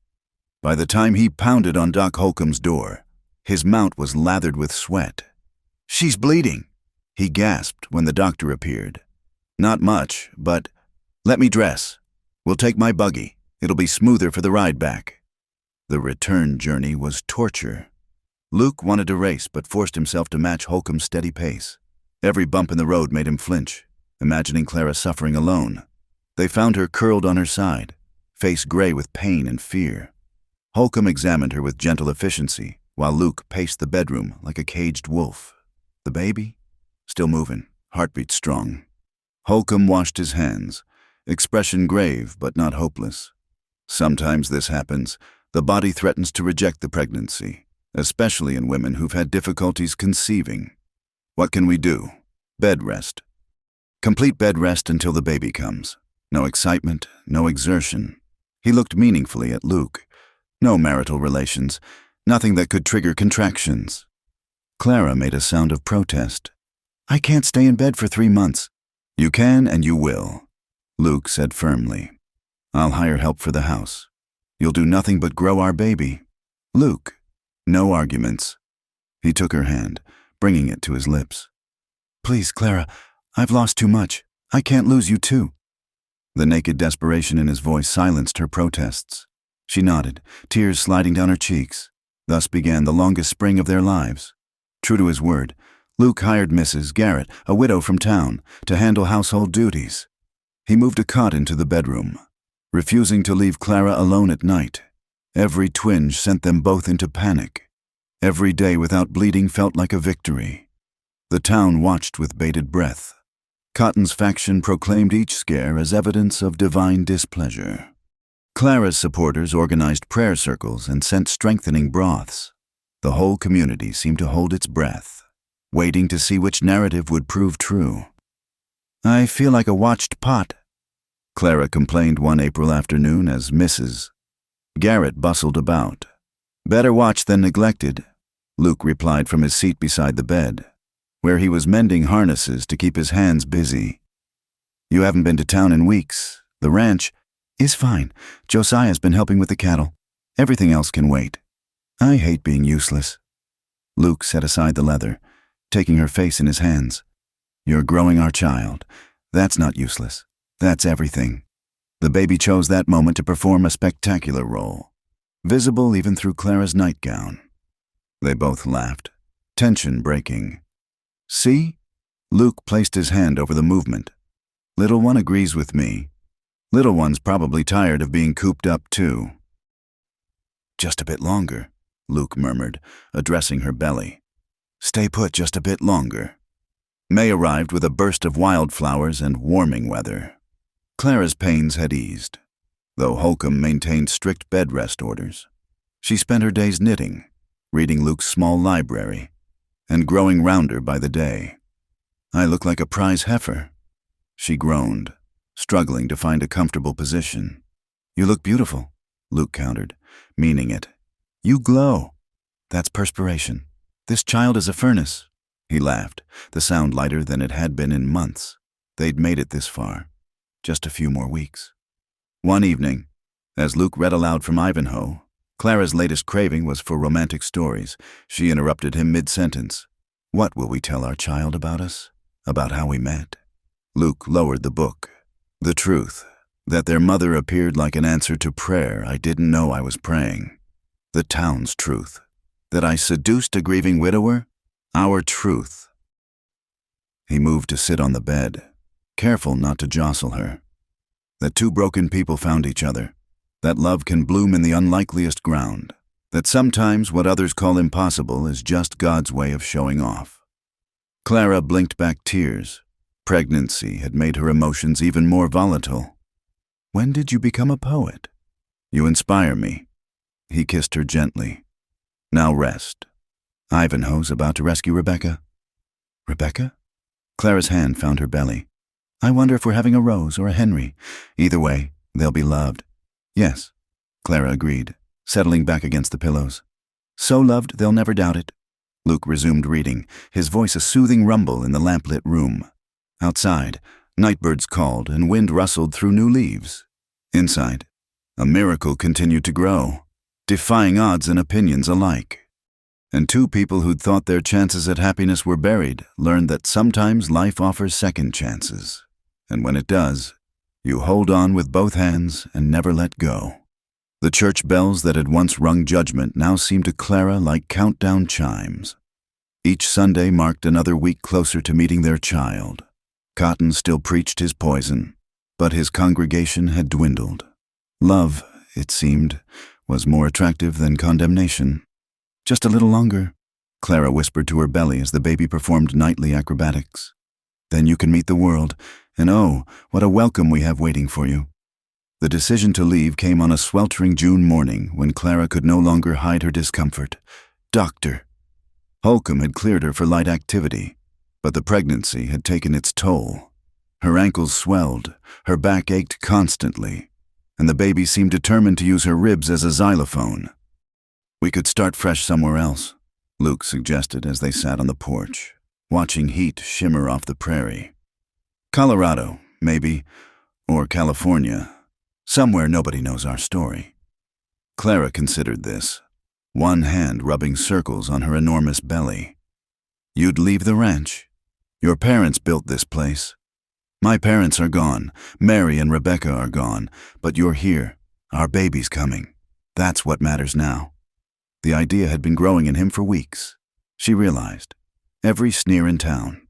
By the time he pounded on Doc Holcomb's door, his mount was lathered with sweat. She's bleeding, he gasped when the doctor appeared. Not much, but let me dress. We'll take my buggy. It'll be smoother for the ride back. The return journey was torture. Luke wanted to race but forced himself to match Holcomb's steady pace. Every bump in the road made him flinch, imagining Clara suffering alone. They found her curled on her side, face gray with pain and fear. Holcomb examined her with gentle efficiency, while Luke paced the bedroom like a caged wolf. The baby? Still moving, heartbeat strong. Holcomb washed his hands, expression grave but not hopeless. Sometimes this happens. The body threatens to reject the pregnancy, especially in women who've had difficulties conceiving. What can we do? Bed rest. Complete bed rest until the baby comes. No excitement, no exertion. He looked meaningfully at Luke. No marital relations, nothing that could trigger contractions. Clara made a sound of protest. I can't stay in bed for 3 months. You can and you will, Luke said firmly. I'll hire help for the house. You'll do nothing but grow our baby. Luke, no arguments. He took her hand, bringing it to his lips. Please, Clara, I've lost too much. I can't lose you too. The naked desperation in his voice silenced her protests. She nodded, tears sliding down her cheeks. Thus began the longest spring of their lives. True to his word, Luke hired Mrs. Garrett, a widow from town, to handle household duties. He moved a cot into the bedroom, refusing to leave Clara alone at night. Every twinge sent them both into panic. Every day without bleeding felt like a victory. The town watched with bated breath. Cotton's faction proclaimed each scare as evidence of divine displeasure. Clara's supporters organized prayer circles and sent strengthening broths. The whole community seemed to hold its breath, waiting to see which narrative would prove true. I feel like a watched pot, Clara complained one April afternoon as Mrs. Garrett bustled about. Better watched than neglected, Luke replied from his seat beside the bed, where he was mending harnesses to keep his hands busy. You haven't been to town in weeks. The ranch is fine. Josiah's been helping with the cattle. Everything else can wait. I hate being useless. Luke set aside the leather, taking her face in his hands. You're growing our child. That's not useless. That's everything. The baby chose that moment to perform a spectacular role, visible even through Clara's nightgown. They both laughed, tension breaking. See? Luke placed his hand over the movement. Little one agrees with me. Little one's probably tired of being cooped up too. Just a bit longer, Luke murmured, addressing her belly. Stay put just a bit longer. May arrived with a burst of wildflowers and warming weather. Clara's pains had eased, though Holcomb maintained strict bed rest orders. She spent her days knitting, reading Luke's small library, and growing rounder by the day. I look like a prize heifer, she groaned, struggling to find a comfortable position. You look beautiful, Luke countered, meaning it. You glow. That's perspiration. This child is a furnace. He laughed, the sound lighter than it had been in months. They'd made it this far. Just a few more weeks. One evening, as Luke read aloud from Ivanhoe, Clara's latest craving was for romantic stories. She interrupted him mid-sentence. What will we tell our child about us? About how we met? Luke lowered the book. The truth, that their mother appeared like an answer to prayer I didn't know I was praying. The town's truth, that I seduced a grieving widower, our truth. He moved to sit on the bed, careful not to jostle her. That two broken people found each other, that love can bloom in the unlikeliest ground, that sometimes what others call impossible is just God's way of showing off. Clara blinked back tears. Pregnancy had made her emotions even more volatile. When did you become a poet? You inspire me. He kissed her gently. Now rest. Ivanhoe's about to rescue Rebecca. Rebecca? Clara's hand found her belly. I wonder if we're having a Rose or a Henry. Either way, they'll be loved. Yes, Clara agreed, settling back against the pillows. So loved they'll never doubt it. Luke resumed reading, his voice a soothing rumble in the lamplit room. Outside, nightbirds called and wind rustled through new leaves. Inside, a miracle continued to grow, defying odds and opinions alike. And two people who'd thought their chances at happiness were buried learned that sometimes life offers second chances. And when it does, you hold on with both hands and never let go. The church bells that had once rung judgment now seemed to Clara like countdown chimes. Each Sunday marked another week closer to meeting their child. Cotton still preached his poison, but his congregation had dwindled. Love, it seemed, was more attractive than condemnation. Just a little longer, Clara whispered to her belly as the baby performed nightly acrobatics. Then you can meet the world, and oh, what a welcome we have waiting for you. The decision to leave came on a sweltering June morning when Clara could no longer hide her discomfort. Doctor. Holcomb had cleared her for light activity, but the pregnancy had taken its toll. Her ankles swelled, her back ached constantly, and the baby seemed determined to use her ribs as a xylophone. We could start fresh somewhere else, Luke suggested as they sat on the porch, watching heat shimmer off the prairie. Colorado, maybe, or California, somewhere nobody knows our story. Clara considered this, one hand rubbing circles on her enormous belly. You'd leave the ranch. Your parents built this place. My parents are gone, Mary and Rebecca are gone, but you're here, our baby's coming. That's what matters now. The idea had been growing in him for weeks. She realized. Every sneer in town,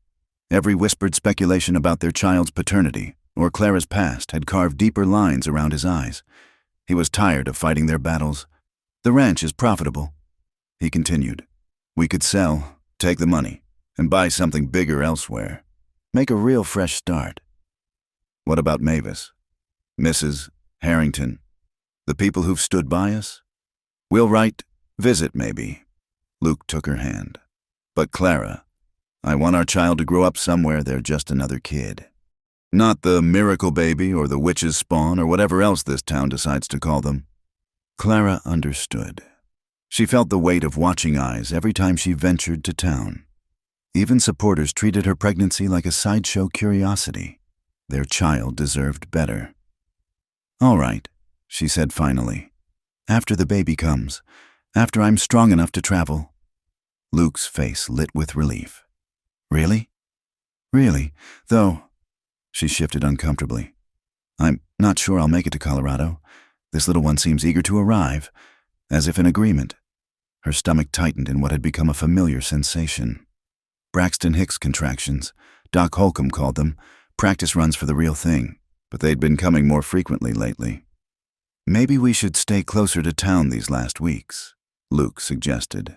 every whispered speculation about their child's paternity or Clara's past had carved deeper lines around his eyes. He was tired of fighting their battles. The ranch is profitable, he continued. We could sell, take the money, and buy something bigger elsewhere. Make a real fresh start. What about Mavis? Mrs. Harrington? The people who've stood by us? We'll write, visit maybe. Luke took her hand. But Clara, I want our child to grow up somewhere they're just another kid. Not the miracle baby or the witch's spawn or whatever else this town decides to call them. Clara understood. She felt the weight of watching eyes every time she ventured to town. Even supporters treated her pregnancy like a sideshow curiosity. Their child deserved better. All right, she said finally. After the baby comes. After I'm strong enough to travel. Luke's face lit with relief. Really? Really, though. She shifted uncomfortably. I'm not sure I'll make it to Colorado. This little one seems eager to arrive, as if in agreement. Her stomach tightened in what had become a familiar sensation. Braxton Hicks contractions, Doc Holcomb called them, practice runs for the real thing, but they'd been coming more frequently lately. Maybe we should stay closer to town these last weeks, Luke suggested.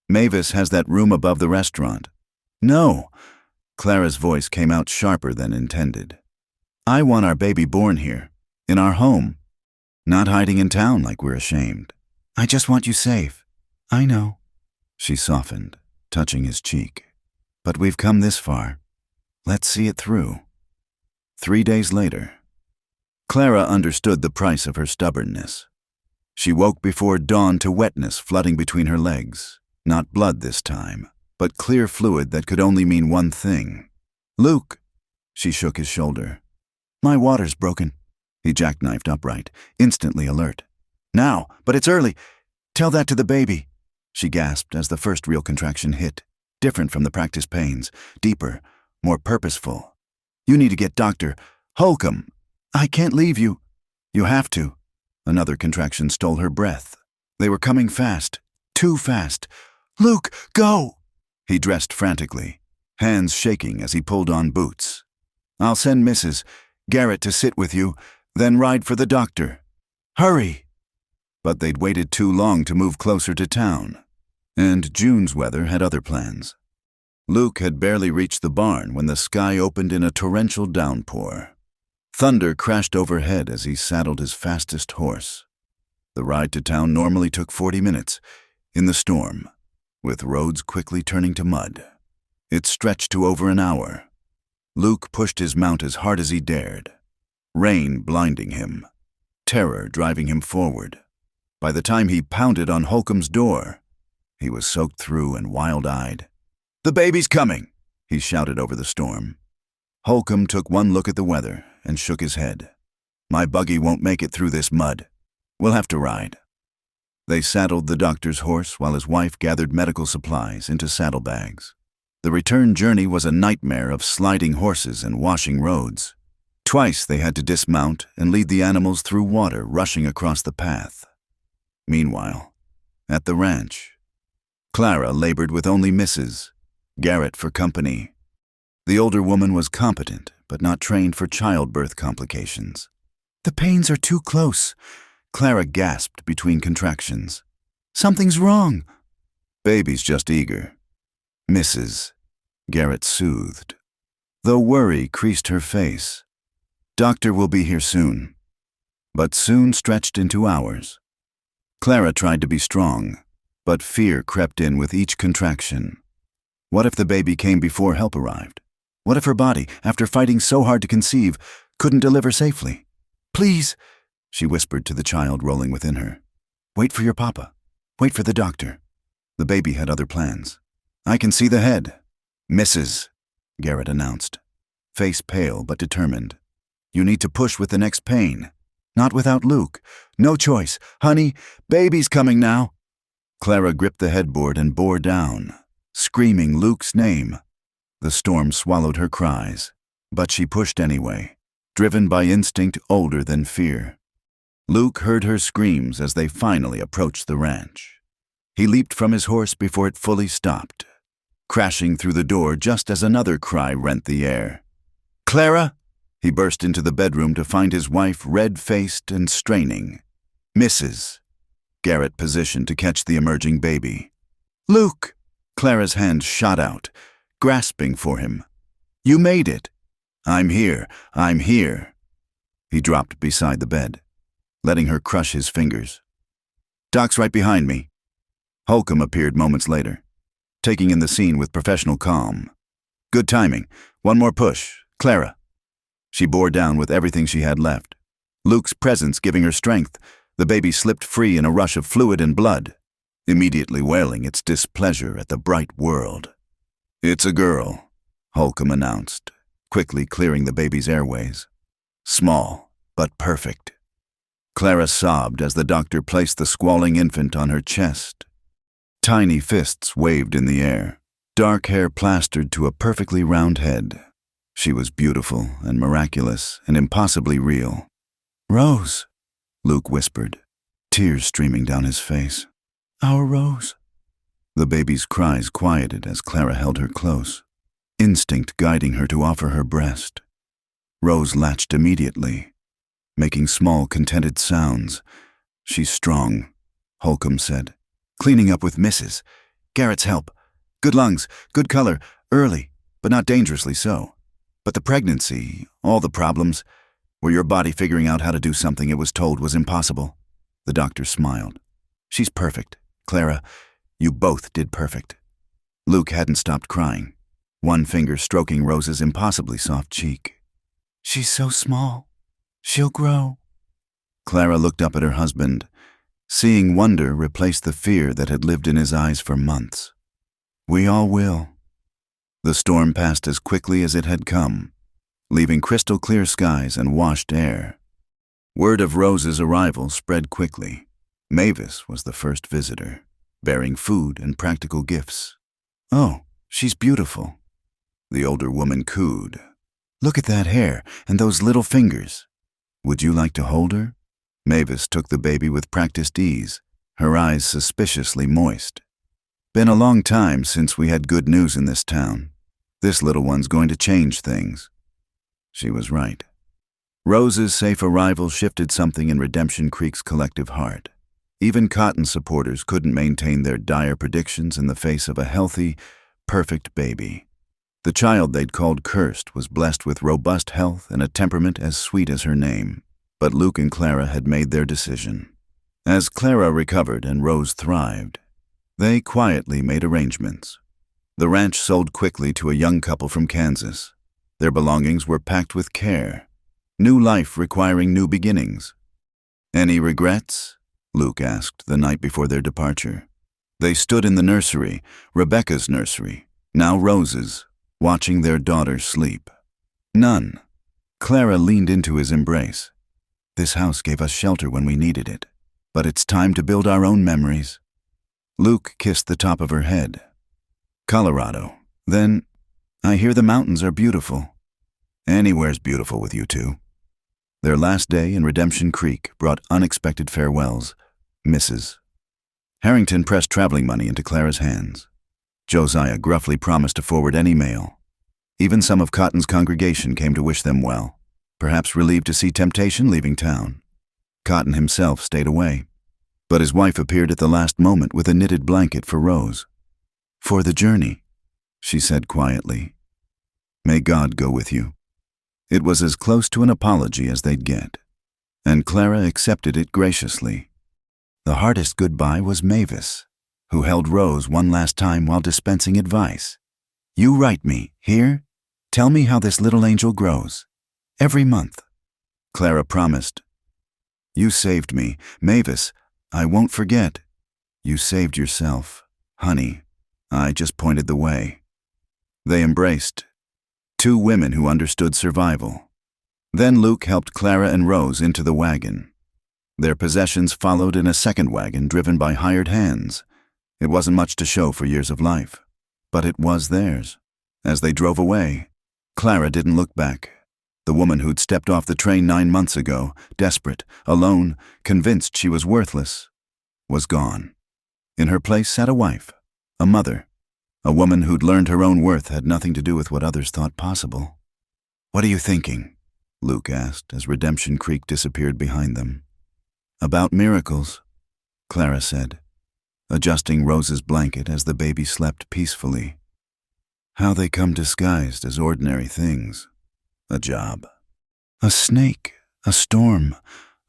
Mavis has that room above the restaurant. No, Clara's voice came out sharper than intended. I want our baby born here, in our home, not hiding in town like we're ashamed. I just want you safe. I know. She softened, touching his cheek. But we've come this far. Let's see it through. 3 days later. Clara understood the price of her stubbornness. She woke before dawn to wetness flooding between her legs. Not blood this time, but clear fluid that could only mean one thing. Luke! She shook his shoulder. My water's broken. He jackknifed upright, instantly alert. Now, but it's early. Tell that to the baby. She gasped as the first real contraction hit. Different from the practice pains, deeper, more purposeful. You need to get Dr. Holcomb. I can't leave you. You have to. Another contraction stole her breath. They were coming fast, too fast. Luke, go! He dressed frantically, hands shaking as he pulled on boots. I'll send Mrs. Garrett to sit with you, then ride for the doctor. Hurry! But they'd waited too long to move closer to town. And June's weather had other plans. Luke had barely reached the barn when the sky opened in a torrential downpour. Thunder crashed overhead as he saddled his fastest horse. The ride to town normally took 40 minutes, in the storm, with roads quickly turning to mud. It stretched to over an hour. Luke pushed his mount as hard as he dared, rain blinding him, terror driving him forward. By the time he pounded on Holcomb's door, he was soaked through and wild-eyed. The baby's coming, he shouted over the storm. Holcomb took one look at the weather and shook his head. My buggy won't make it through this mud. We'll have to ride. They saddled the doctor's horse while his wife gathered medical supplies into saddlebags. The return journey was a nightmare of sliding horses and washing roads. Twice they had to dismount and lead the animals through water rushing across the path. Meanwhile, at the ranch, Clara labored with only Mrs. Garrett for company. The older woman was competent, but not trained for childbirth complications. The pains are too close, Clara gasped between contractions. Something's wrong. Baby's just eager. Mrs. Garrett soothed, though worry creased her face. Doctor will be here soon. But soon stretched into hours. Clara tried to be strong, but fear crept in with each contraction. What if the baby came before help arrived? What if her body, after fighting so hard to conceive, couldn't deliver safely? Please, she whispered to the child rolling within her. Wait for your papa. Wait for the doctor. The baby had other plans. I can see the head. Mrs. Garrett announced, face pale but determined. You need to push with the next pain. Not without Luke. No choice. Honey, baby's coming now. Clara gripped the headboard and bore down, screaming Luke's name. The storm swallowed her cries, but she pushed anyway, driven by instinct older than fear. Luke heard her screams as they finally approached the ranch. He leaped from his horse before it fully stopped, crashing through the door just as another cry rent the air. Clara! He burst into the bedroom to find his wife red-faced and straining. Mrs. Garrett positioned to catch the emerging baby. Luke! Clara's hand shot out, grasping for him. You made it. I'm here. I'm here. He dropped beside the bed, letting her crush his fingers. Doc's right behind me. Holcomb appeared moments later, taking in the scene with professional calm. Good timing. One more push. Clara. She bore down with everything she had left. Luke's presence giving her strength, the baby slipped free in a rush of fluid and blood, immediately wailing its displeasure at the bright world. It's a girl, Holcomb announced, quickly clearing the baby's airways. Small, but perfect. Clara sobbed as the doctor placed the squalling infant on her chest. Tiny fists waved in the air, dark hair plastered to a perfectly round head. She was beautiful and miraculous and impossibly real. "Rose," Luke whispered, tears streaming down his face. "Our Rose." The baby's cries quieted as Clara held her close, instinct guiding her to offer her breast. Rose latched immediately, making small, contented sounds. "She's strong," Holcomb said. "Cleaning up with Mrs. Garrett's help. Good lungs, good color, early, but not dangerously so. But the pregnancy, all the problems, were your body figuring out how to do something it was told was impossible." The doctor smiled. "She's perfect, Clara. You both did perfect." Luke hadn't stopped crying, one finger stroking Rose's impossibly soft cheek. "She's so small. She'll grow." Clara looked up at her husband, seeing wonder replace the fear that had lived in his eyes for months. "We all will." The storm passed as quickly as it had come, leaving crystal clear skies and washed air. Word of Rose's arrival spread quickly. Mavis was the first visitor, bearing food and practical gifts. "Oh, she's beautiful," the older woman cooed. "Look at that hair and those little fingers. Would you like to hold her?" Mavis took the baby with practiced ease, her eyes suspiciously moist. "Been a long time since we had good news in this town. This little one's going to change things." She was right. Rose's safe arrival shifted something in Redemption Creek's collective heart. Even Cotton supporters couldn't maintain their dire predictions in the face of a healthy, perfect baby. The child they'd called cursed was blessed with robust health and a temperament as sweet as her name. But Luke and Clara had made their decision. As Clara recovered and Rose thrived, they quietly made arrangements. The ranch sold quickly to a young couple from Kansas. Their belongings were packed with care, new life requiring new beginnings. "Any regrets?" Luke asked the night before their departure. They stood in the nursery, Rebecca's nursery, now Rose's, watching their daughter sleep. "None." Clara leaned into his embrace. "This house gave us shelter when we needed it, but it's time to build our own memories." Luke kissed the top of her head. "Colorado. Then, I hear the mountains are beautiful." "Anywhere's beautiful with you two." Their last day in Redemption Creek brought unexpected farewells. Mrs. Harrington pressed traveling money into Clara's hands. Josiah gruffly promised to forward any mail. Even some of Cotton's congregation came to wish them well, perhaps relieved to see Temptation leaving town. Cotton himself stayed away, but his wife appeared at the last moment with a knitted blanket for Rose. "For the journey," she said quietly. "May God go with you." It was as close to an apology as they'd get, and Clara accepted it graciously. The hardest goodbye was Mavis, who held Rose one last time while dispensing advice. "You write me, here? Tell me how this little angel grows. Every month." Clara promised. "You saved me, Mavis. I won't forget." "You saved yourself, honey. I just pointed the way." They embraced, two women who understood survival. Then Luke helped Clara and Rose into the wagon. Their possessions followed in a second wagon driven by hired hands. It wasn't much to show for years of life, but it was theirs. As they drove away, Clara didn't look back. The woman who'd stepped off the train 9 months ago, desperate, alone, convinced she was worthless, was gone. In her place sat a wife, a mother, a woman who'd learned her own worth had nothing to do with what others thought possible. "What are you thinking?" Luke asked as Redemption Creek disappeared behind them. "About miracles," Clara said, adjusting Rose's blanket as the baby slept peacefully. "How they come disguised as ordinary things. A job. A snake, a storm,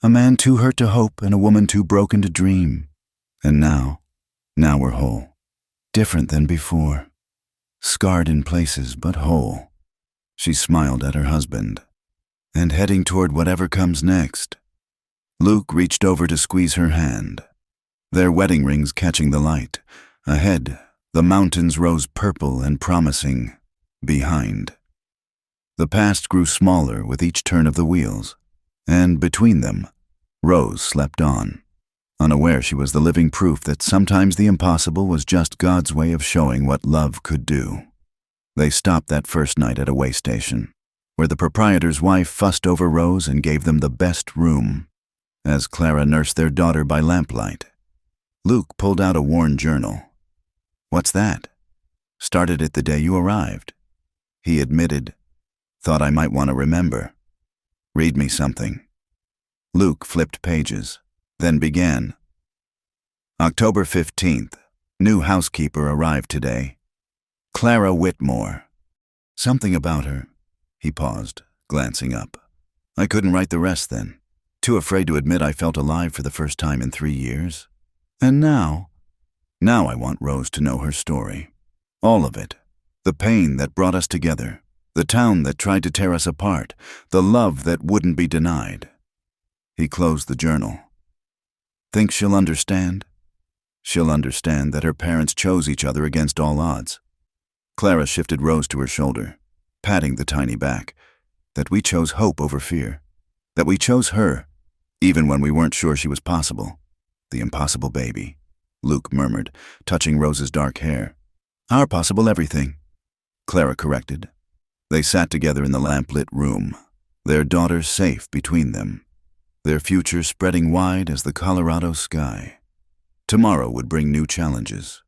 a man too hurt to hope and a woman too broken to dream. And now we're whole. Different than before. Scarred in places, but whole." She smiled at her husband. "And heading toward whatever comes next." Luke reached over to squeeze her hand, their wedding rings catching the light. Ahead, the mountains rose purple and promising. Behind, the past grew smaller with each turn of the wheels, and between them, Rose slept on, unaware she was the living proof that sometimes the impossible was just God's way of showing what love could do. They stopped that first night at a way station, where the proprietor's wife fussed over Rose and gave them the best room, as Clara nursed their daughter by lamplight. Luke pulled out a worn journal. "What's that?" "Started it the day you arrived," he admitted. "Thought I might want to remember." "Read me something." Luke flipped pages, then began. October 15th. New housekeeper arrived today. Clara Whitmore. Something about her. He paused, glancing up. I couldn't write the rest then. Too afraid to admit I felt alive for the first time in 3 years. And now I want Rose to know her story. All of it. The pain that brought us together. The town that tried to tear us apart. The love that wouldn't be denied. He closed the journal. Think she'll understand? She'll understand that her parents chose each other against all odds. Clara shifted Rose to her shoulder, patting the tiny back. That we chose hope over fear. That we chose her, even when we weren't sure she was possible. The impossible baby, Luke murmured, touching Rose's dark hair. Our possible everything, Clara corrected. They sat together in the lamp-lit room, their daughter safe between them, their future spreading wide as the Colorado sky. Tomorrow would bring new challenges,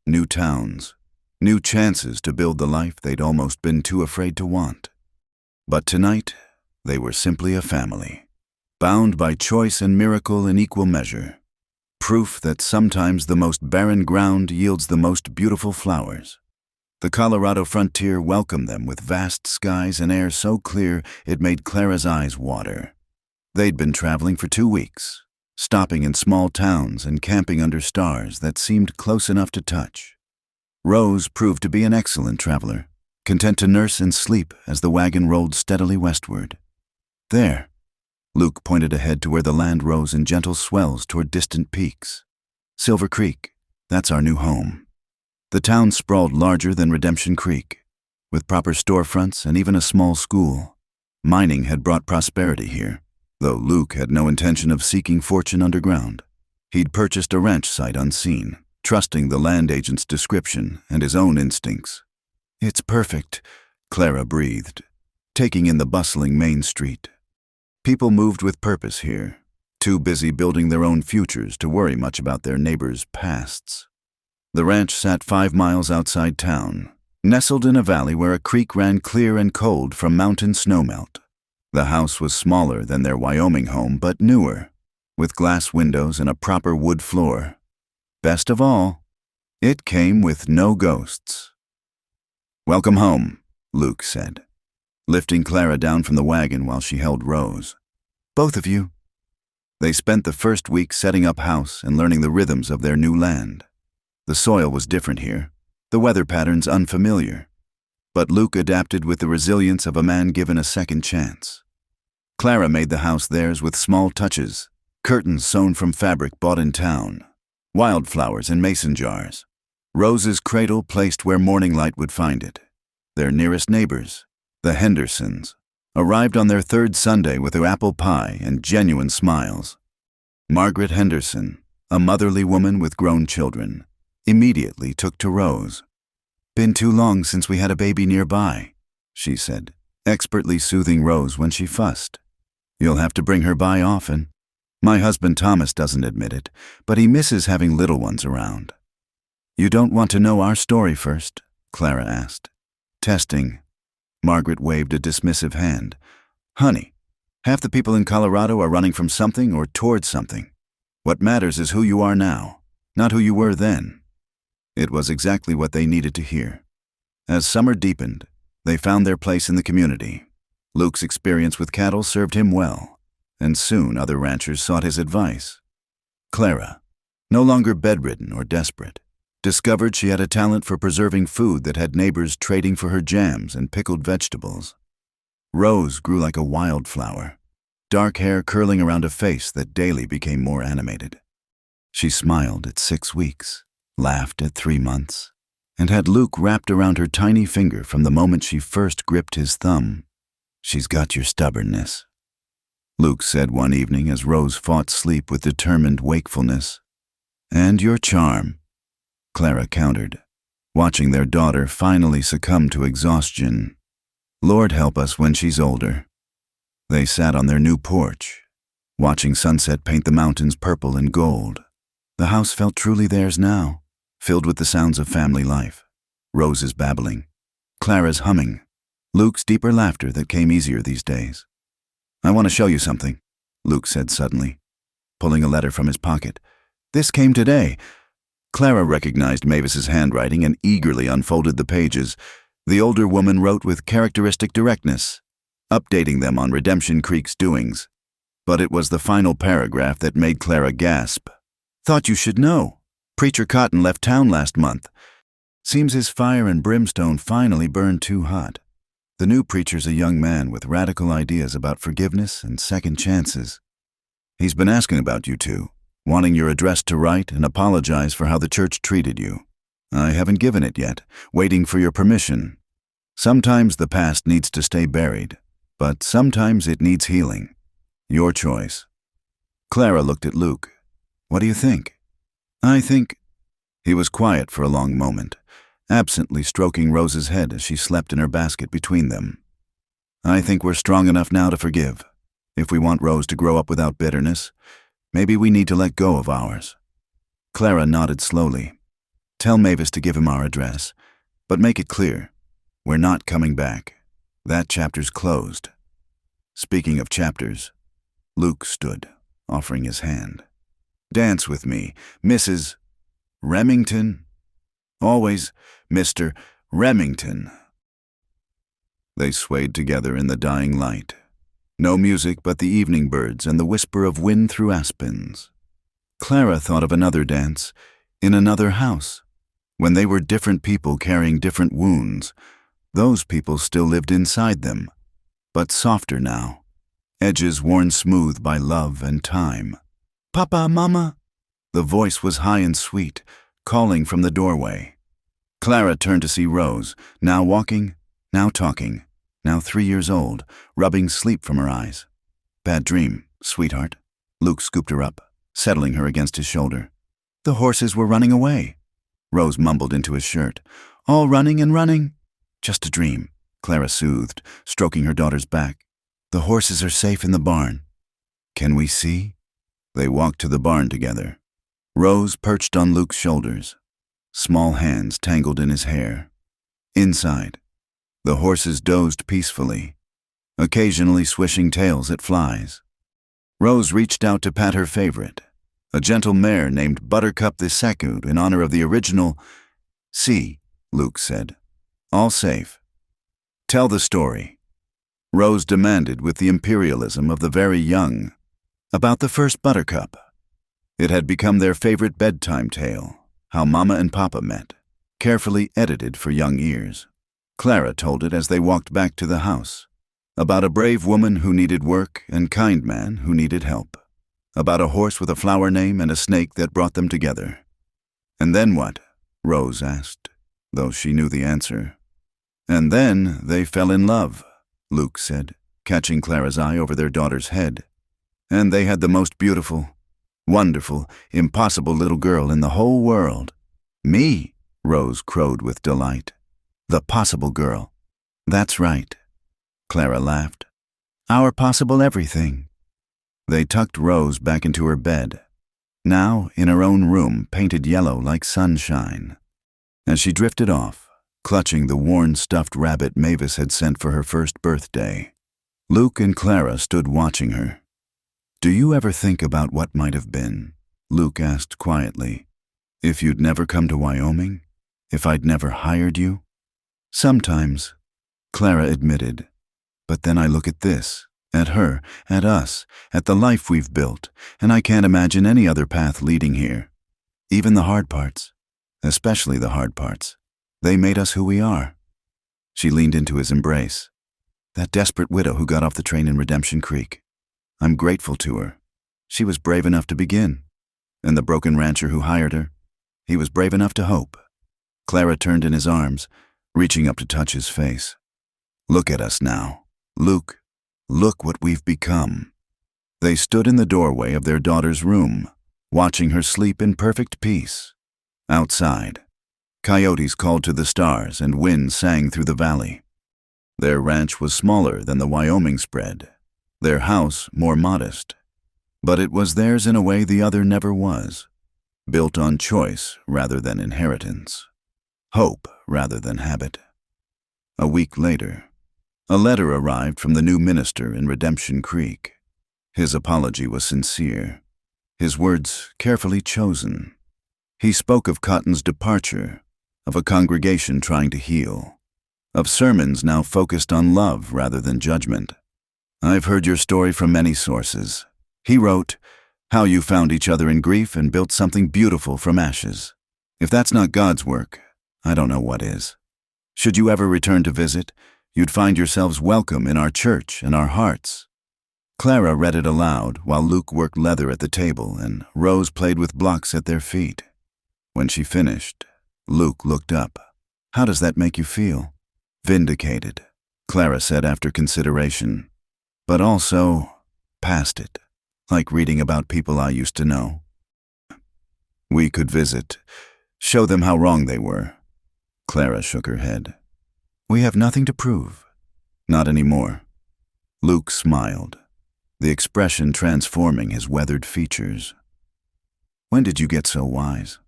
new towns, new chances to build the life they'd almost been too afraid to want. But tonight, they were simply a family, bound by choice and miracle in equal measure. Proof that sometimes the most barren ground yields the most beautiful flowers. The Colorado frontier welcomed them with vast skies and air so clear it made Clara's eyes water. They'd been traveling for 2 weeks, stopping in small towns and camping under stars that seemed close enough to touch. Rose proved to be an excellent traveler, content to nurse and sleep as the wagon rolled steadily westward. There, Luke pointed ahead to where the land rose in gentle swells toward distant peaks. Silver Creek, that's our new home. The town sprawled larger than Redemption Creek, with proper storefronts and even a small school. Mining had brought prosperity here, though Luke had no intention of seeking fortune underground. He'd purchased a ranch site unseen, trusting the land agent's description and his own instincts. It's perfect, Clara breathed, taking in the bustling main street. People moved with purpose here, too busy building their own futures to worry much about their neighbors' pasts. The ranch sat 5 miles outside town, nestled in a valley where a creek ran clear and cold from mountain snowmelt. The house was smaller than their Wyoming home, but newer, with glass windows and a proper wood floor. Best of all, it came with no ghosts. Welcome home, Luke said, lifting Clara down from the wagon while she held Rose. Both of you. They spent the first week setting up house and learning the rhythms of their new land. The soil was different here, the weather patterns unfamiliar, but Luke adapted with the resilience of a man given a second chance. Clara made the house theirs with small touches, curtains sewn from fabric bought in town, wildflowers in mason jars, Rose's cradle placed where morning light would find it. Their nearest neighbors, the Hendersons, arrived on their 3rd Sunday with their apple pie and genuine smiles. Margaret Henderson, a motherly woman with grown children, immediately took to Rose. Been too long since we had a baby nearby, she said, expertly soothing Rose when she fussed. You'll have to bring her by often. My husband Thomas doesn't admit it, but he misses having little ones around. You don't want to know our story first? Clara asked. Testing. Margaret waved a dismissive hand. Honey, half the people in Colorado are running from something or towards something. What matters is who you are now, not who you were then. It was exactly what they needed to hear. As summer deepened, they found their place in the community. Luke's experience with cattle served him well, and soon other ranchers sought his advice. Clara, no longer bedridden or desperate, discovered she had a talent for preserving food that had neighbors trading for her jams and pickled vegetables. Rose grew like a wildflower, dark hair curling around a face that daily became more animated. She smiled at 6 weeks, laughed at 3 months, and had Luke wrapped around her tiny finger from the moment she first gripped his thumb. She's got your stubbornness. Luke said one evening as Rose fought sleep with determined wakefulness. "And your charm," Clara countered, watching their daughter finally succumb to exhaustion. "Lord help us when she's older." They sat on their new porch, watching sunset paint the mountains purple and gold. The house felt truly theirs now, filled with the sounds of family life. Rose's babbling, Clara's humming, Luke's deeper laughter that came easier these days. "I want to show you something," Luke said suddenly, pulling a letter from his pocket. "This came today." Clara recognized Mavis's handwriting and eagerly unfolded the pages. The older woman wrote with characteristic directness, updating them on Redemption Creek's doings. But it was the final paragraph that made Clara gasp. "Thought you should know. Preacher Cotton left town last month. Seems his fire and brimstone finally burned too hot. The new preacher's a young man with radical ideas about forgiveness and second chances. He's been asking about you two, wanting your address to write and apologize for how the church treated you. I haven't given it yet, waiting for your permission. Sometimes the past needs to stay buried, but sometimes it needs healing. Your choice." Clara looked at Luke. "What do you think?" "I think—" He was quiet for a long moment, absently stroking Rose's head as she slept in her basket between them. "I think we're strong enough now to forgive. If we want Rose to grow up without bitterness, maybe we need to let go of ours." Clara nodded slowly. "Tell Mavis to give him our address, but make it clear, we're not coming back. That chapter's closed." Speaking of chapters, Luke stood, offering his hand. "Dance with me, Mrs. Remington. Always, Mr. Remington." They swayed together in the dying light. No music but the evening birds and the whisper of wind through aspens. Clara thought of another dance, in another house. When they were different people carrying different wounds, those people still lived inside them, but softer now, edges worn smooth by love and time. "Papa, Mama." The voice was high and sweet, calling from the doorway. Clara turned to see Rose, now walking, now talking, now 3 years old, rubbing sleep from her eyes. "Bad dream, sweetheart." Luke scooped her up, settling her against his shoulder. "The horses were running away," Rose mumbled into his shirt. "All running and running." "Just a dream," Clara soothed, stroking her daughter's back. "The horses are safe in the barn." "Can we see?" They walked to the barn together. Rose perched on Luke's shoulders, small hands tangled in his hair. Inside, the horses dozed peacefully, occasionally swishing tails at flies. Rose reached out to pat her favorite, a gentle mare named Buttercup the Second in honor of the original. "See," Luke said. "All safe." "Tell the story," Rose demanded with the imperialism of the very young. "About the first Buttercup." It had become their favorite bedtime tale, how Mama and Papa met, carefully edited for young ears. Clara told it as they walked back to the house. About a brave woman who needed work and kind man who needed help. About a horse with a flower name and a snake that brought them together. "And then what?" Rose asked, though she knew the answer. "And then they fell in love," Luke said, catching Clara's eye over their daughter's head. "And they had the most beautiful, wonderful, impossible little girl in the whole world." "Me," Rose crowed with delight. "The possible girl." "That's right," Clara laughed. "Our possible everything." They tucked Rose back into her bed, now in her own room painted yellow like sunshine. As she drifted off, clutching the worn stuffed rabbit Mavis had sent for her first birthday, Luke and Clara stood watching her. "Do you ever think about what might have been?" Luke asked quietly. "If you'd never come to Wyoming? If I'd never hired you?" "Sometimes," Clara admitted. "But then I look at this, at her, at us, at the life we've built, and I can't imagine any other path leading here. Even the hard parts, especially the hard parts, they made us who we are." She leaned into his embrace. "That desperate widow who got off the train in Redemption Creek. I'm grateful to her. She was brave enough to begin. And the broken rancher who hired her, he was brave enough to hope." Clara turned in his arms, reaching up to touch his face. "Look at us now. Luke, look what we've become." They stood in the doorway of their daughter's room, watching her sleep in perfect peace. Outside, coyotes called to the stars and wind sang through the valley. Their ranch was smaller than the Wyoming spread, their house more modest. But it was theirs in a way the other never was, built on choice rather than inheritance, hope rather than habit. A week later, a letter arrived from the new minister in Redemption Creek. His apology was sincere, his words carefully chosen. He spoke of Cotton's departure, of a congregation trying to heal, of sermons now focused on love rather than judgment. "I've heard your story from many sources," he wrote, "how you found each other in grief and built something beautiful from ashes. If that's not God's work, I don't know what is. Should you ever return to visit, you'd find yourselves welcome in our church and our hearts." Clara read it aloud while Luke worked leather at the table and Rose played with blocks at their feet. When she finished, Luke looked up. "How does that make you feel?" "Vindicated," Clara said after consideration. "But also past it, like reading about people I used to know." "We could visit, show them how wrong they were." Clara shook her head. "We have nothing to prove." "Not anymore." Luke smiled, the expression transforming his weathered features. "When did you get so wise?"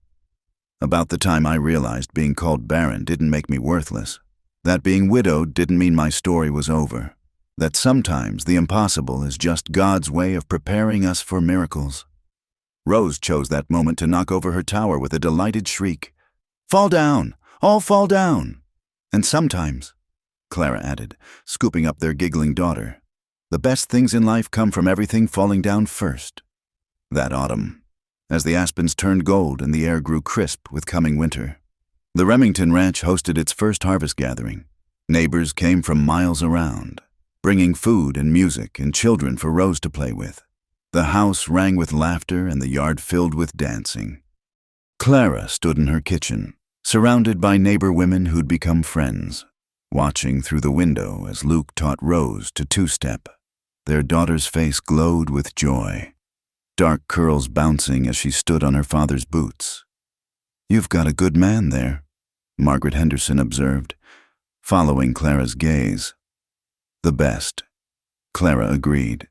"About the time I realized being called Barren didn't make me worthless. That being widowed didn't mean my story was over. That sometimes the impossible is just God's way of preparing us for miracles." Rose chose that moment to knock over her tower with a delighted shriek. "Fall down! All fall down!" "And sometimes," Clara added, scooping up their giggling daughter, "the best things in life come from everything falling down first." That autumn, as the aspens turned gold and the air grew crisp with coming winter, the Remington Ranch hosted its first harvest gathering. Neighbors came from miles around, bringing food and music and children for Rose to play with. The house rang with laughter and the yard filled with dancing. Clara stood in her kitchen, surrounded by neighbor women who'd become friends, watching through the window as Luke taught Rose to two-step. Their daughter's face glowed with joy, dark curls bouncing as she stood on her father's boots. "You've got a good man there," Margaret Henderson observed, following Clara's gaze. "The best," Clara agreed.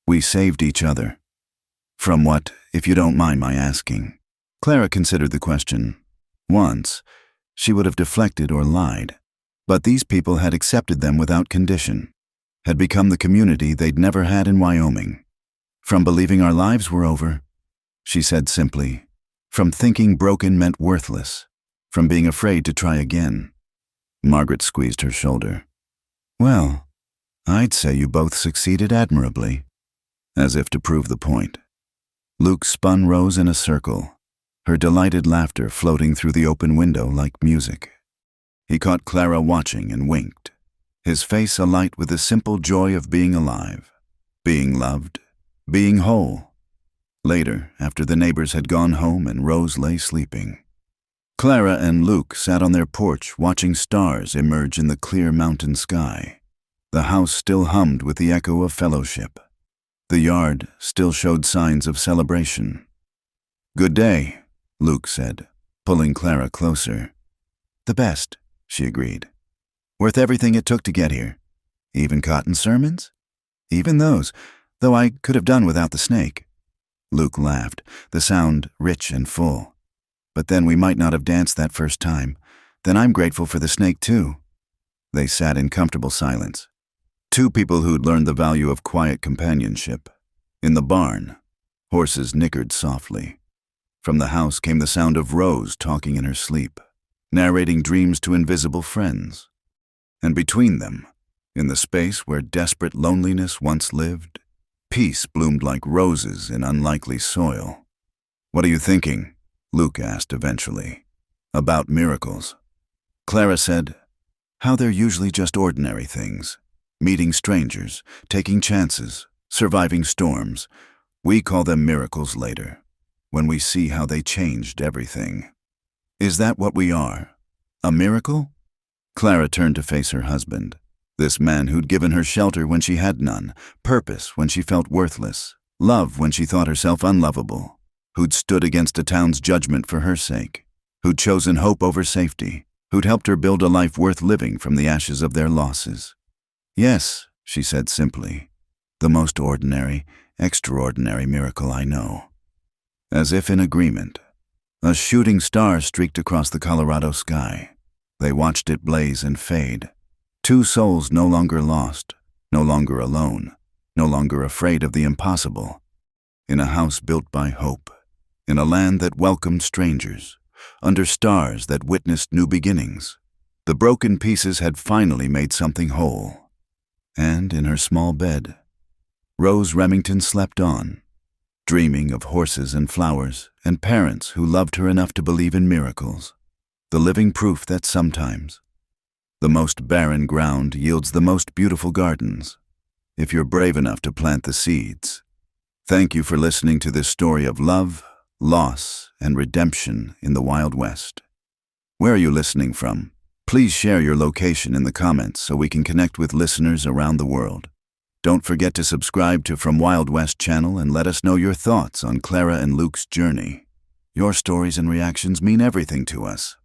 "We saved each other." "From what, if you don't mind my asking?" Clara considered the question. Once, she would have deflected or lied, but these people had accepted them without condition, had become the community they'd never had in Wyoming. "From believing our lives were over," she said simply. "From thinking broken meant worthless. From being afraid to try again." Margaret squeezed her shoulder. "Well, I'd say you both succeeded admirably," as if to prove the point. Luke spun Rose in a circle, her delighted laughter floating through the open window like music. He caught Clara watching and winked, his face alight with the simple joy of being alive, being loved, being whole. Later, after the neighbors had gone home and Rose lay sleeping, Clara and Luke sat on their porch watching stars emerge in the clear mountain sky. The house still hummed with the echo of fellowship. The yard still showed signs of celebration. "Good day," Luke said, pulling Clara closer. "The best," she agreed. "Worth everything it took to get here. Even Cotton's sermons?" "Even those, though I could have done without the snake." Luke laughed, the sound rich and full. "But then we might not have danced that first time. Then I'm grateful for the snake too." They sat in comfortable silence. Two people who'd learned the value of quiet companionship. In the barn, horses nickered softly. From the house came the sound of Rose talking in her sleep, narrating dreams to invisible friends. And between them, in the space where desperate loneliness once lived, peace bloomed like roses in unlikely soil. "What are you thinking?" Luke asked eventually. "About miracles." Clara said, "How they're usually just ordinary things. Meeting strangers, taking chances, surviving storms. We call them miracles later, when we see how they changed everything. Is that what we are? A miracle?" Clara turned to face her husband. This man who'd given her shelter when she had none, purpose when she felt worthless, love when she thought herself unlovable, who'd stood against a town's judgment for her sake, who'd chosen hope over safety, who'd helped her build a life worth living from the ashes of their losses. Yes, she said simply, the most ordinary, extraordinary miracle I know. As if in agreement, a shooting star streaked across the Colorado sky. They watched it blaze and fade. Two souls no longer lost, no longer alone, no longer afraid of the impossible. In a house built by hope, in a land that welcomed strangers, under stars that witnessed new beginnings, the broken pieces had finally made something whole. And in her small bed, Rose Remington slept on, dreaming of horses and flowers and parents who loved her enough to believe in miracles, the living proof that sometimes the most barren ground yields the most beautiful gardens, if you're brave enough to plant the seeds. Thank you for listening to this story of love, loss, and redemption in the Wild West. Where are you listening from? Please share your location in the comments so we can connect with listeners around the world. Don't forget to subscribe to From Wild West channel and let us know your thoughts on Clara and Luke's journey. Your stories and reactions mean everything to us.